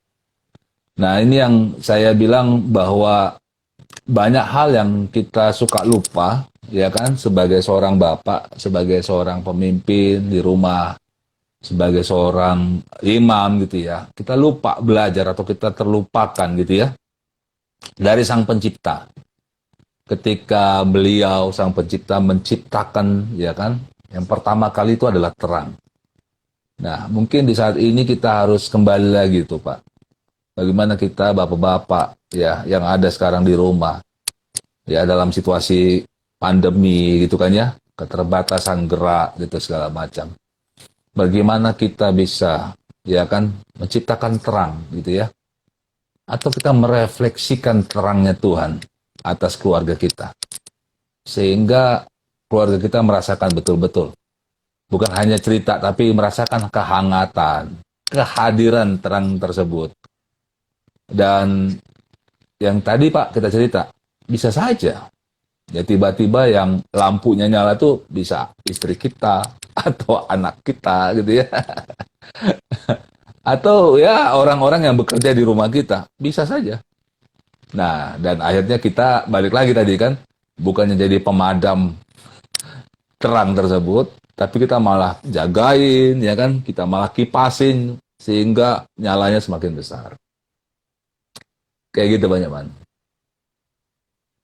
Nah, ini yang saya bilang bahwa banyak hal yang kita suka lupa, ya kan, sebagai seorang bapak, sebagai seorang pemimpin di rumah, sebagai seorang imam gitu ya. Kita lupa belajar atau kita terlupakan gitu ya dari Sang Pencipta. Ketika beliau Sang Pencipta menciptakan, ya kan, yang pertama kali itu adalah terang. Nah, mungkin di saat ini kita harus kembali lagi tuh, Pak. Bagaimana kita bapak-bapak ya yang ada sekarang di rumah ya dalam situasi pandemi gitu kan ya, keterbatasan gerak gitu segala macam. Bagaimana kita bisa ya kan menciptakan terang gitu ya, atau kita merefleksikan terangnya Tuhan atas keluarga kita sehingga keluarga kita merasakan betul-betul bukan hanya cerita tapi merasakan kehangatan, kehadiran terang tersebut. Dan yang tadi Pak kita cerita, bisa saja ya tiba-tiba yang lampunya nyala tuh bisa istri kita atau anak kita gitu ya. Atau ya orang-orang yang bekerja di rumah kita, bisa saja. Nah, dan akhirnya kita balik lagi tadi kan, bukannya jadi pemadam terang tersebut, tapi kita malah jagain ya kan, kita malah kipasin sehingga nyalanya semakin besar. Kayak gitu banyak man.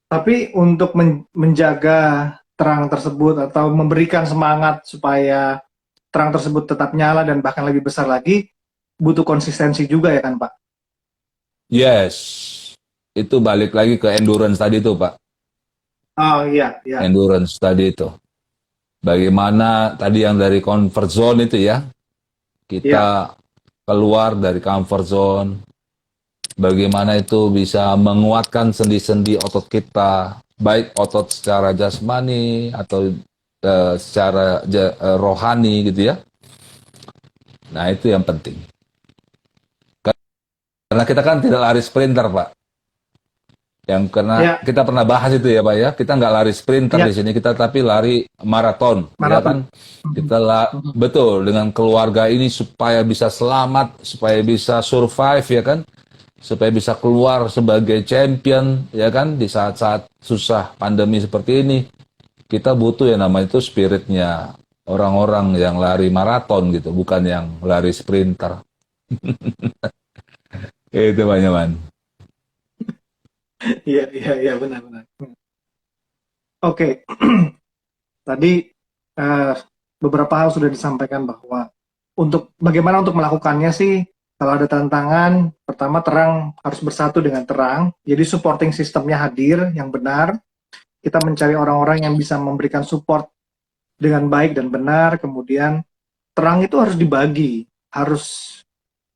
Tapi untuk menjaga terang tersebut atau memberikan semangat supaya terang tersebut tetap nyala dan bahkan lebih besar lagi, butuh konsistensi juga ya kan Pak? Yes, itu balik lagi ke endurance tadi tuh Pak. Oh iya, iya. Endurance tadi itu. Bagaimana tadi yang dari comfort zone itu ya, Iya, kita keluar dari comfort zone, bagaimana itu bisa menguatkan sendi-sendi otot kita, baik otot secara jasmani atau secara rohani gitu ya. Nah itu yang penting. Karena kita kan tidak lari sprinter Pak. Yang karena iya, kita pernah bahas itu ya Pak ya, kita nggak lari sprinter iya, di sini, kita tapi lari maraton, ya maraton. kan? Betul dengan keluarga ini supaya bisa selamat, supaya bisa survive ya kan? Supaya bisa keluar sebagai champion ya kan di saat-saat susah pandemi seperti ini. Kita butuh ya namanya itu spiritnya orang-orang yang lari maraton gitu, bukan yang lari sprinter. Itu banyak man. Iya, iya, iya, benar-benar. Oke, tadi eh, beberapa hal sudah disampaikan bahwa bagaimana untuk melakukannya sih, kalau ada tantangan, pertama terang harus bersatu dengan terang, jadi supporting sistemnya hadir yang benar, kita mencari orang-orang yang bisa memberikan support dengan baik dan benar, kemudian terang itu harus dibagi, harus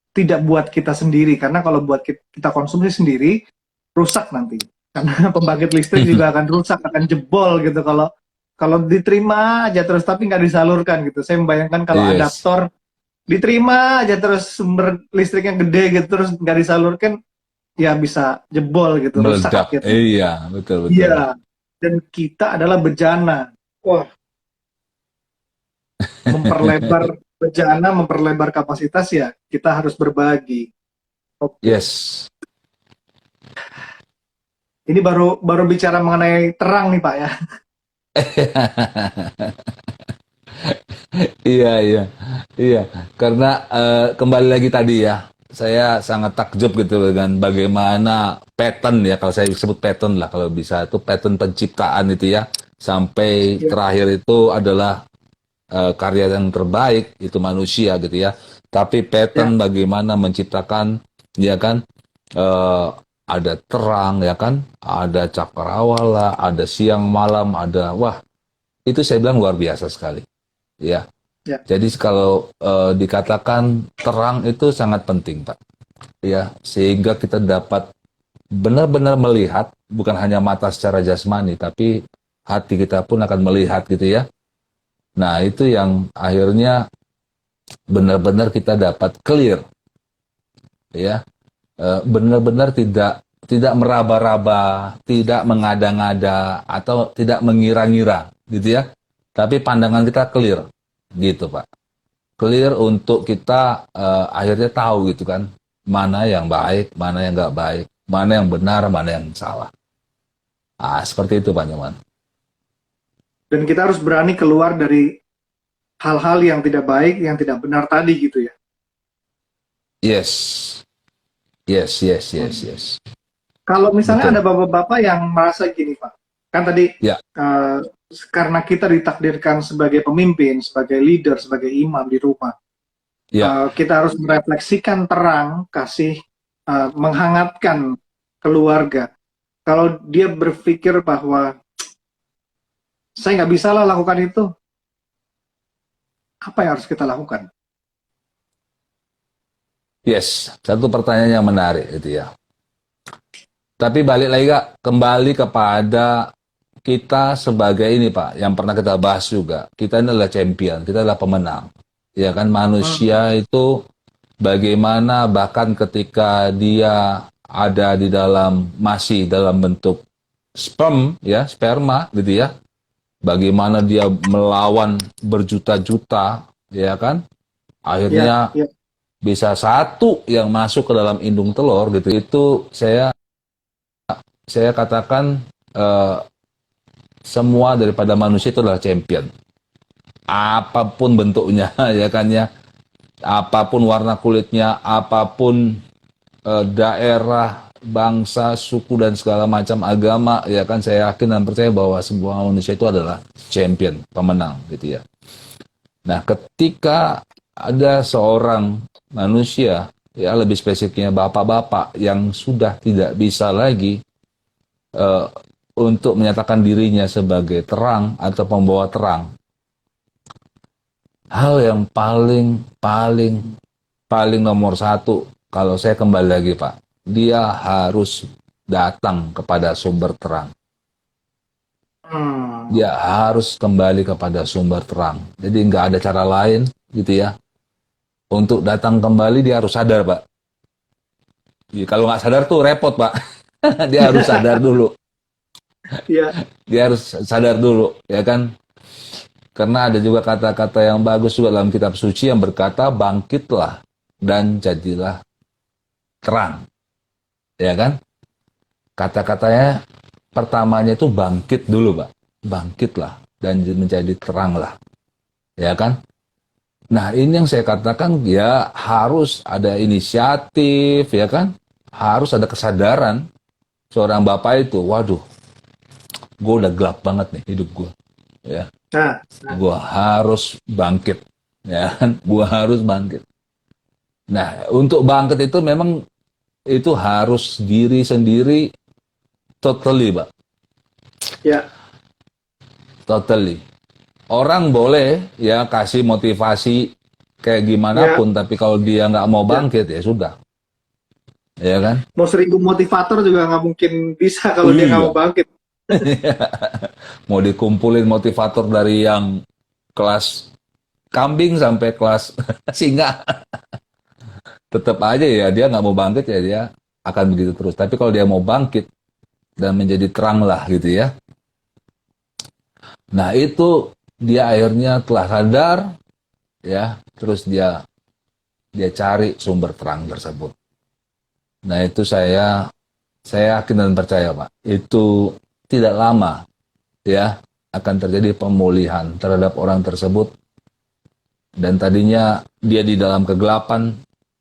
tidak buat kita sendiri, karena kalau buat kita konsumsi sendiri, rusak nanti. Karena pembangkit listrik juga akan rusak, akan jebol gitu kalau kalau diterima aja terus tapi nggak disalurkan gitu. Saya membayangkan kalau Yes. adaptor diterima aja terus sumber listriknya gede gitu terus nggak disalurkan, ya bisa jebol gitu, rusak Meledak. akhirnya. Iya, betul betul. Iya, dan kita adalah bejana. Wah, memperlebar bejana, memperlebar kapasitas ya, kita harus berbagi. Oke. Yes. Ini baru baru bicara mengenai terang nih Pak ya. Iya, iya, iya. Karena kembali lagi tadi ya, saya sangat takjub gitu dengan bagaimana pattern ya, kalau saya sebut pattern lah, kalau bisa itu pattern penciptaan itu ya, sampai Ya. terakhir itu adalah karya yang terbaik itu manusia gitu ya. Tapi Ya. pattern bagaimana menciptakan, ya kan, eh, ada terang, ya kan, ada cakrawala, ada siang malam, ada wah itu saya bilang luar biasa sekali, ya. Ya. Jadi kalau dikatakan terang itu sangat penting, Pak, ya, sehingga kita dapat benar-benar melihat bukan hanya mata secara jasmani, tapi hati kita pun akan melihat gitu ya. Nah itu yang akhirnya benar-benar kita dapat clear, ya. Benar-benar tidak tidak meraba-raba, tidak mengada-ngada atau tidak mengira-ngira, gitu ya. Tapi pandangan kita clear, gitu Pak. Clear untuk kita akhirnya tahu gitu kan, mana yang baik, mana yang nggak baik, mana yang benar, mana yang salah. Ah, seperti itu Pak Nyoman. Dan kita harus berani keluar dari hal-hal yang tidak baik, yang tidak benar tadi gitu ya. Yes, yes, yes, yes, Hmm. yes. Kalau misalnya ada Betul. bapak-bapak yang merasa gini, Pak, kan tadi Ya, eh, karena kita ditakdirkan sebagai pemimpin, sebagai leader, sebagai imam di rumah, ya, kita harus merefleksikan terang, kasih, menghangatkan keluarga. Kalau dia berpikir bahwa saya nggak bisa lah lakukan itu, apa yang harus kita lakukan? yes. Satu pertanyaan yang menarik itu ya. Tapi balik lagi Kak, kembali kepada kita sebagai ini Pak, yang pernah kita bahas juga. Kita ini adalah champion, kita adalah pemenang. Ya kan Hmm. manusia itu bagaimana bahkan ketika dia ada di dalam masih dalam bentuk sperm ya, sperma gitu ya. Bagaimana dia melawan berjuta-juta ya kan? Ya, Akhirnya ya, bisa satu yang masuk ke dalam indung telur gitu. Itu saya katakan eh, semua daripada manusia itu adalah champion. Apapun bentuknya, ya kan ya. Apapun warna kulitnya, apapun daerah, bangsa, suku dan segala macam agama, ya kan saya yakin dan percaya bahwa semua manusia itu adalah champion, pemenang gitu ya. Nah, ketika ada seorang manusia, ya lebih spesifiknya bapak-bapak yang sudah tidak bisa lagi eh, untuk menyatakan dirinya sebagai terang atau pembawa terang, hal yang paling paling paling nomor satu kalau saya kembali lagi Pak, dia harus datang kepada sumber terang. hmm, Dia harus kembali kepada sumber terang. Jadi nggak ada cara lain gitu ya. Untuk datang kembali dia harus sadar Pak. Jadi, kalau nggak sadar tuh repot Pak. Dia harus sadar dulu. ya, Dia harus sadar dulu ya kan. Karena ada juga kata-kata yang bagus juga dalam kitab suci yang berkata bangkitlah dan jadilah terang. Ya kan? Kata-katanya pertamanya itu bangkit dulu, Pak. Bangkitlah dan menjadi teranglah. Ya kan? Nah, ini yang saya katakan ya harus ada inisiatif, ya kan? Harus ada kesadaran seorang bapak itu. Waduh, gue udah gelap banget nih hidup gue. Ya, nah, gue harus bangkit. Ya kan? Gue harus bangkit. Nah, untuk bangkit itu memang itu harus diri sendiri totally, Pak. ya, Totally. Orang boleh ya kasih motivasi kayak gimana ya, pun, tapi kalau dia nggak mau ya. bangkit ya sudah, ya kan? Mau 1.000 motivator juga nggak mungkin bisa kalau dia nggak Iya, mau bangkit. mau dikumpulin motivator dari yang kelas kambing sampai kelas singa, tetap aja ya dia nggak mau bangkit ya dia akan begitu terus. Tapi kalau dia mau bangkit dan menjadi terang lah gitu ya. Nah itu dia akhirnya telah sadar ya, terus dia cari sumber terang tersebut. Nah itu saya yakin dan percaya Pak, itu tidak lama ya akan terjadi pemulihan terhadap orang tersebut dan tadinya dia di dalam kegelapan,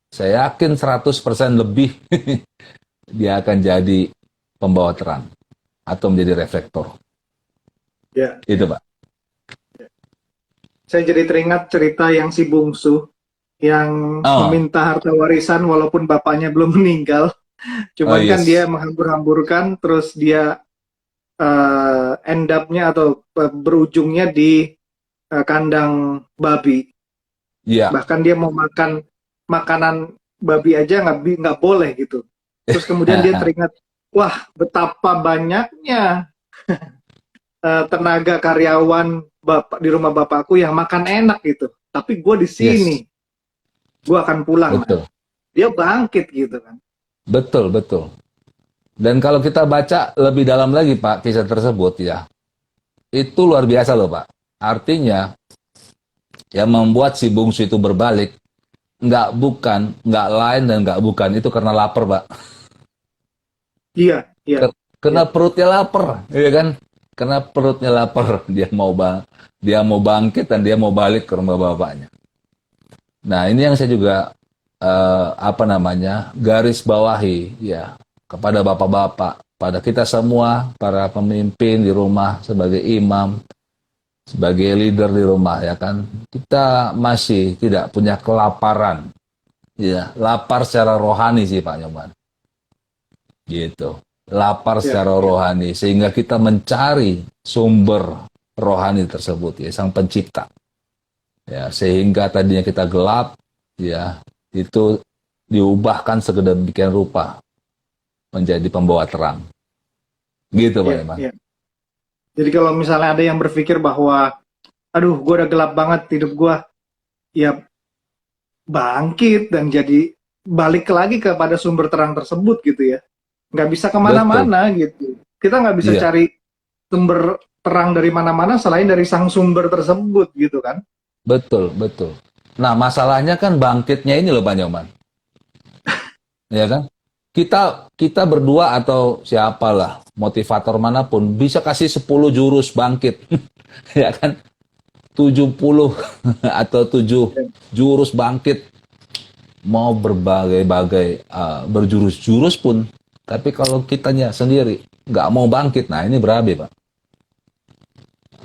saya yakin 100% lebih dia akan jadi pembawa terang atau menjadi reflektor. Ya, Itu Pak. Saya jadi teringat cerita yang si bungsu yang Oh, meminta harta warisan walaupun bapaknya belum meninggal. oh Cuman kan dia yes, menghambur-hamburkan, terus dia end up-nya atau berujungnya di kandang babi. iya, Bahkan dia mau makan makanan babi aja nggak boleh gitu. Terus kemudian dia teringat, wah betapa banyaknya tenaga karyawan bapak di rumah bapakku yang makan enak gitu. Tapi gue di sini, yes, gue akan pulang. Nah, betul, dia bangkit gitu kan. betul, betul. Dan kalau kita baca lebih dalam lagi Pak kisah tersebut ya, itu luar biasa loh Pak. Artinya yang membuat si bungsu itu berbalik nggak lain dan nggak bukan itu karena lapar Pak. Iya, iya, iya, Karena perutnya lapar, ya kan? Karena perutnya lapar, dia mau bangkit dan dia mau balik ke rumah bapaknya. Nah, ini yang saya juga apa namanya? Garis bawahi ya kepada bapak-bapak, pada kita semua para pemimpin di rumah sebagai imam, sebagai leader di rumah ya kan. Kita masih tidak punya kelaparan. Ya, lapar secara rohani sih Pak Nyoman. Gitu. Lapar iya, secara iya, rohani sehingga kita mencari sumber rohani tersebut ya sang pencipta. Ya, sehingga tadinya kita gelap ya itu diubahkan sedemikian rupa menjadi pembawa terang. Gitu Pak iya, Iman. iya. Jadi kalau misalnya ada yang berpikir bahwa, aduh, gue udah gelap banget hidup gue, ya bangkit dan jadi balik lagi kepada sumber terang tersebut gitu ya. Nggak bisa Betul. kemana-mana gitu. Kita nggak bisa Iya, cari sumber terang dari mana-mana selain dari sang sumber tersebut gitu kan. betul, betul. Nah, masalahnya kan bangkitnya ini loh Pak Nyoman. Ya kan? Kita kita berdua atau siapalah motivator manapun bisa kasih 10 jurus bangkit. Ya kan? 70 atau 7 jurus bangkit mau berbagai-bagai berjurus-jurus pun tapi kalau kitanya sendiri nggak mau bangkit nah ini berabe Pak.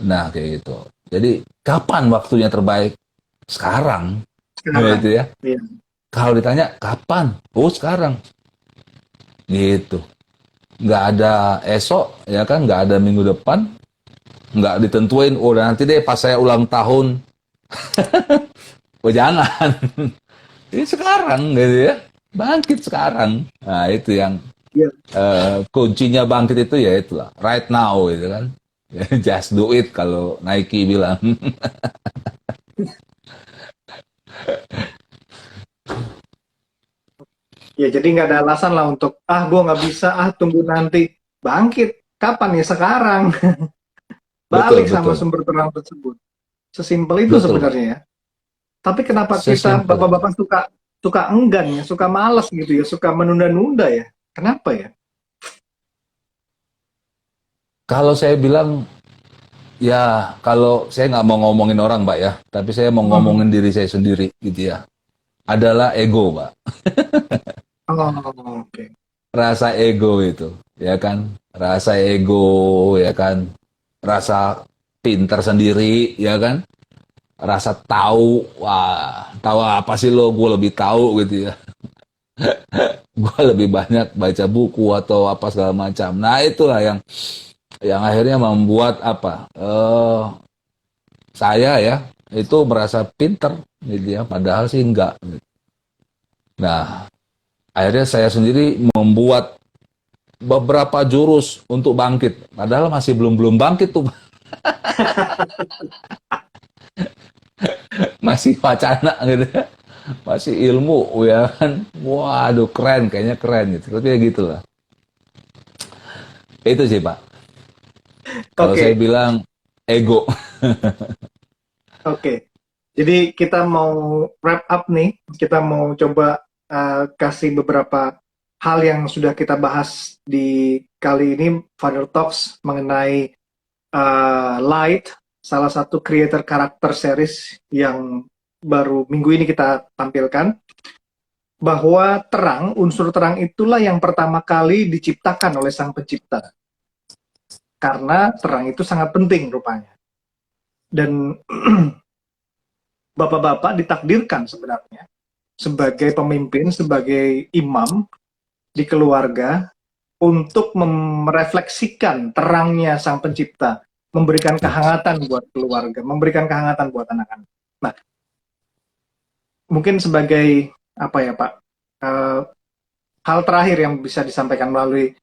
Nah kayak gitu, jadi kapan waktunya terbaik? Sekarang. Sekarang. Gitu ya, Iya. kalau ditanya kapan, oh sekarang gitu. Nggak ada esok ya kan, nggak ada minggu depan, nggak ditentuin oh nanti deh pas saya ulang tahun. Oh jangan. Ini sekarang gitu ya. Bangkit sekarang. Nah, itu yang Iya. kuncinya bangkit itu ya itulah. Right now gitu kan. Just do it kalau Nike bilang. Ya jadi nggak ada alasan lah untuk gue nggak bisa tunggu nanti bangkit kapan ya sekarang Betul, balik sama betul. sumber terang tersebut. Sesimpel itu Betul, Pak. sebenarnya ya. Tapi kenapa kita Sesimpel itu. bapak-bapak suka suka enggan ya, suka malas gitu ya, suka menunda-nunda ya? Kenapa ya? Kalau saya bilang, ya kalau saya nggak mau ngomongin orang, Pak ya. Tapi saya mau Hmm. ngomongin diri saya sendiri gitu ya. Adalah ego, Pak. Oh, oke. Rasa ego itu, ya kan? Rasa ego, ya kan? Rasa pinter sendiri, ya kan? Rasa tahu, wah, tahu apa sih lo? Gue lebih tahu gitu ya. Gue lebih banyak baca buku atau apa segala macam. Nah itulah yang akhirnya membuat apa? Saya ya itu merasa pinter gitu ya. Padahal sih enggak. Nah akhirnya saya sendiri membuat beberapa jurus untuk bangkit. Padahal masih belum bangkit tuh, masih wacana gitu ya. Masih ilmu ya kan. Waduh keren, kayaknya keren gitu. Tapi ya gitulah. Itu sih Pak. Kalau saya Oke, bilang ego. oke. Jadi kita mau wrap up nih. Kita mau coba kasih beberapa hal yang sudah kita bahas di kali ini Father Talks mengenai Light, salah satu creator karakter series yang baru minggu ini kita tampilkan, bahwa terang, unsur terang itulah yang pertama kali diciptakan oleh sang pencipta. Karena terang itu sangat penting rupanya. Dan bapak-bapak ditakdirkan sebenarnya sebagai pemimpin, sebagai imam di keluarga untuk merefleksikan terangnya Sang Pencipta, memberikan Yes. kehangatan buat keluarga, memberikan kehangatan buat anak-anak. Nah, mungkin sebagai apa ya Pak, uh, hal terakhir yang bisa disampaikan melalui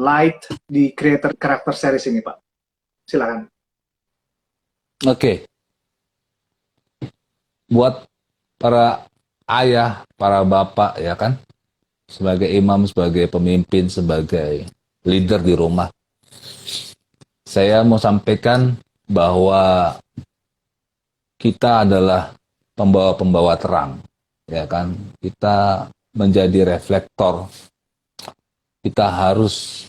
Light di Creator Character Series ini Pak, silakan. Oke, buat para ayah, para bapak ya kan, sebagai imam, sebagai pemimpin, sebagai leader di rumah, saya mau sampaikan bahwa kita adalah pembawa-pembawa terang, ya kan? Kita menjadi reflektor. Kita harus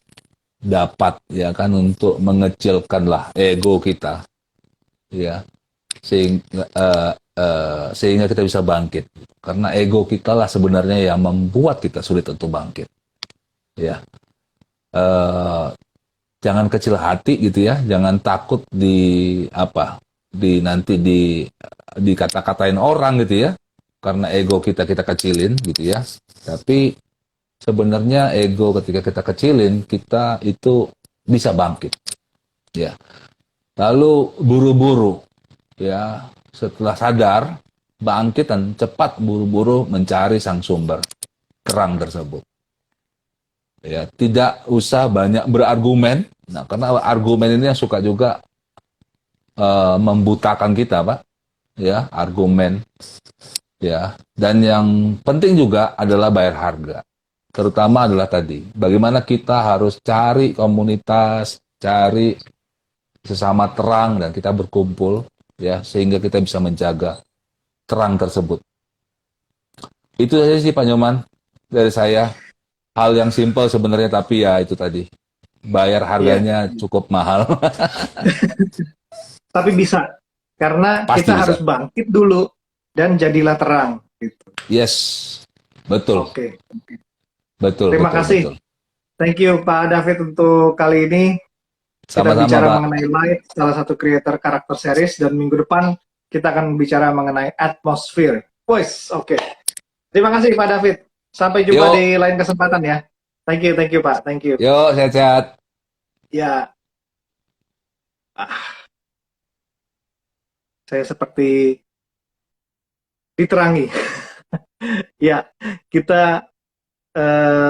dapat ya kan untuk mengecilkanlah ego kita, ya, sehingga kita bisa bangkit. Karena ego kita lah sebenarnya yang membuat kita sulit untuk bangkit, ya. Eh, Jangan kecil hati gitu ya, jangan takut di nanti dikata-katain orang gitu ya, karena ego kita kecilin gitu ya. Tapi sebenarnya ego ketika kita kecilin, kita itu bisa bangkit ya. Lalu buru-buru ya, setelah sadar bangkit dan cepat buru-buru mencari sang sumber terang tersebut. Ya, tidak usah banyak berargumen. Nah, karena argumen ini yang suka juga membutakan kita, Pak. Ya, argumen. Ya, dan yang penting juga adalah bayar harga. Terutama adalah tadi, bagaimana kita harus cari komunitas, cari sesama terang dan kita berkumpul, ya, sehingga kita bisa menjaga terang tersebut. Itu saja sih Pak Nyoman dari saya. Hal yang simpel sebenarnya, tapi ya itu tadi, bayar Iya, harganya cukup mahal. tapi bisa karena Pasti kita harus bisa. bangkit dulu dan jadilah terang. Gitu. Yes, betul, Oke, betul, terima betul, kasih. betul. Thank you Pak David untuk kali ini. Kita Sama-sama bicara Pak. mengenai Light, salah satu creator karakter series, dan minggu depan kita akan bicara mengenai atmosphere. Voice, oke. Terima kasih Pak David. Sampai jumpa Yuk, di lain kesempatan ya. Thank you Pak. Thank you. yuk, sehat-sehat. Ya, ah, saya seperti diterangi. Ya, kita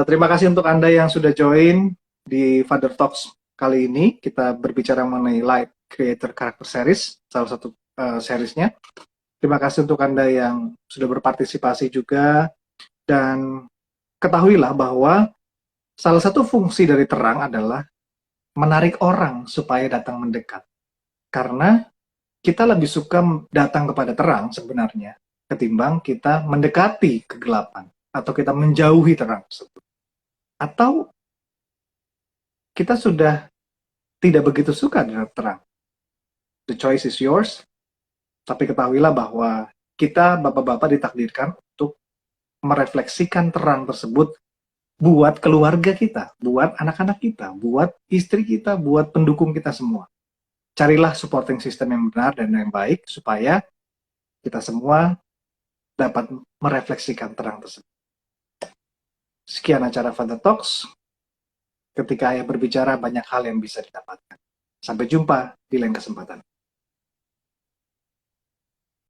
terima kasih untuk Anda yang sudah join di Father Talks kali ini. Kita berbicara mengenai Light Creator Character Series, salah satu seriesnya. Terima kasih untuk Anda yang sudah berpartisipasi juga, dan ketahuilah bahwa salah satu fungsi dari terang adalah menarik orang supaya datang mendekat. Karena kita lebih suka datang kepada terang sebenarnya ketimbang kita mendekati kegelapan atau kita menjauhi terang tersebut. Atau kita sudah tidak begitu suka dengan terang. The choice is yours, tapi ketahuilah bahwa kita bapak-bapak ditakdirkan untuk merefleksikan terang tersebut buat keluarga kita, buat anak-anak kita, buat istri kita, buat pendukung kita semua. Carilah supporting system yang benar dan yang baik supaya kita semua dapat merefleksikan terang tersebut. Sekian acara Father Talks. Ketika ayah berbicara, banyak hal yang bisa didapatkan. Sampai jumpa di lain kesempatan.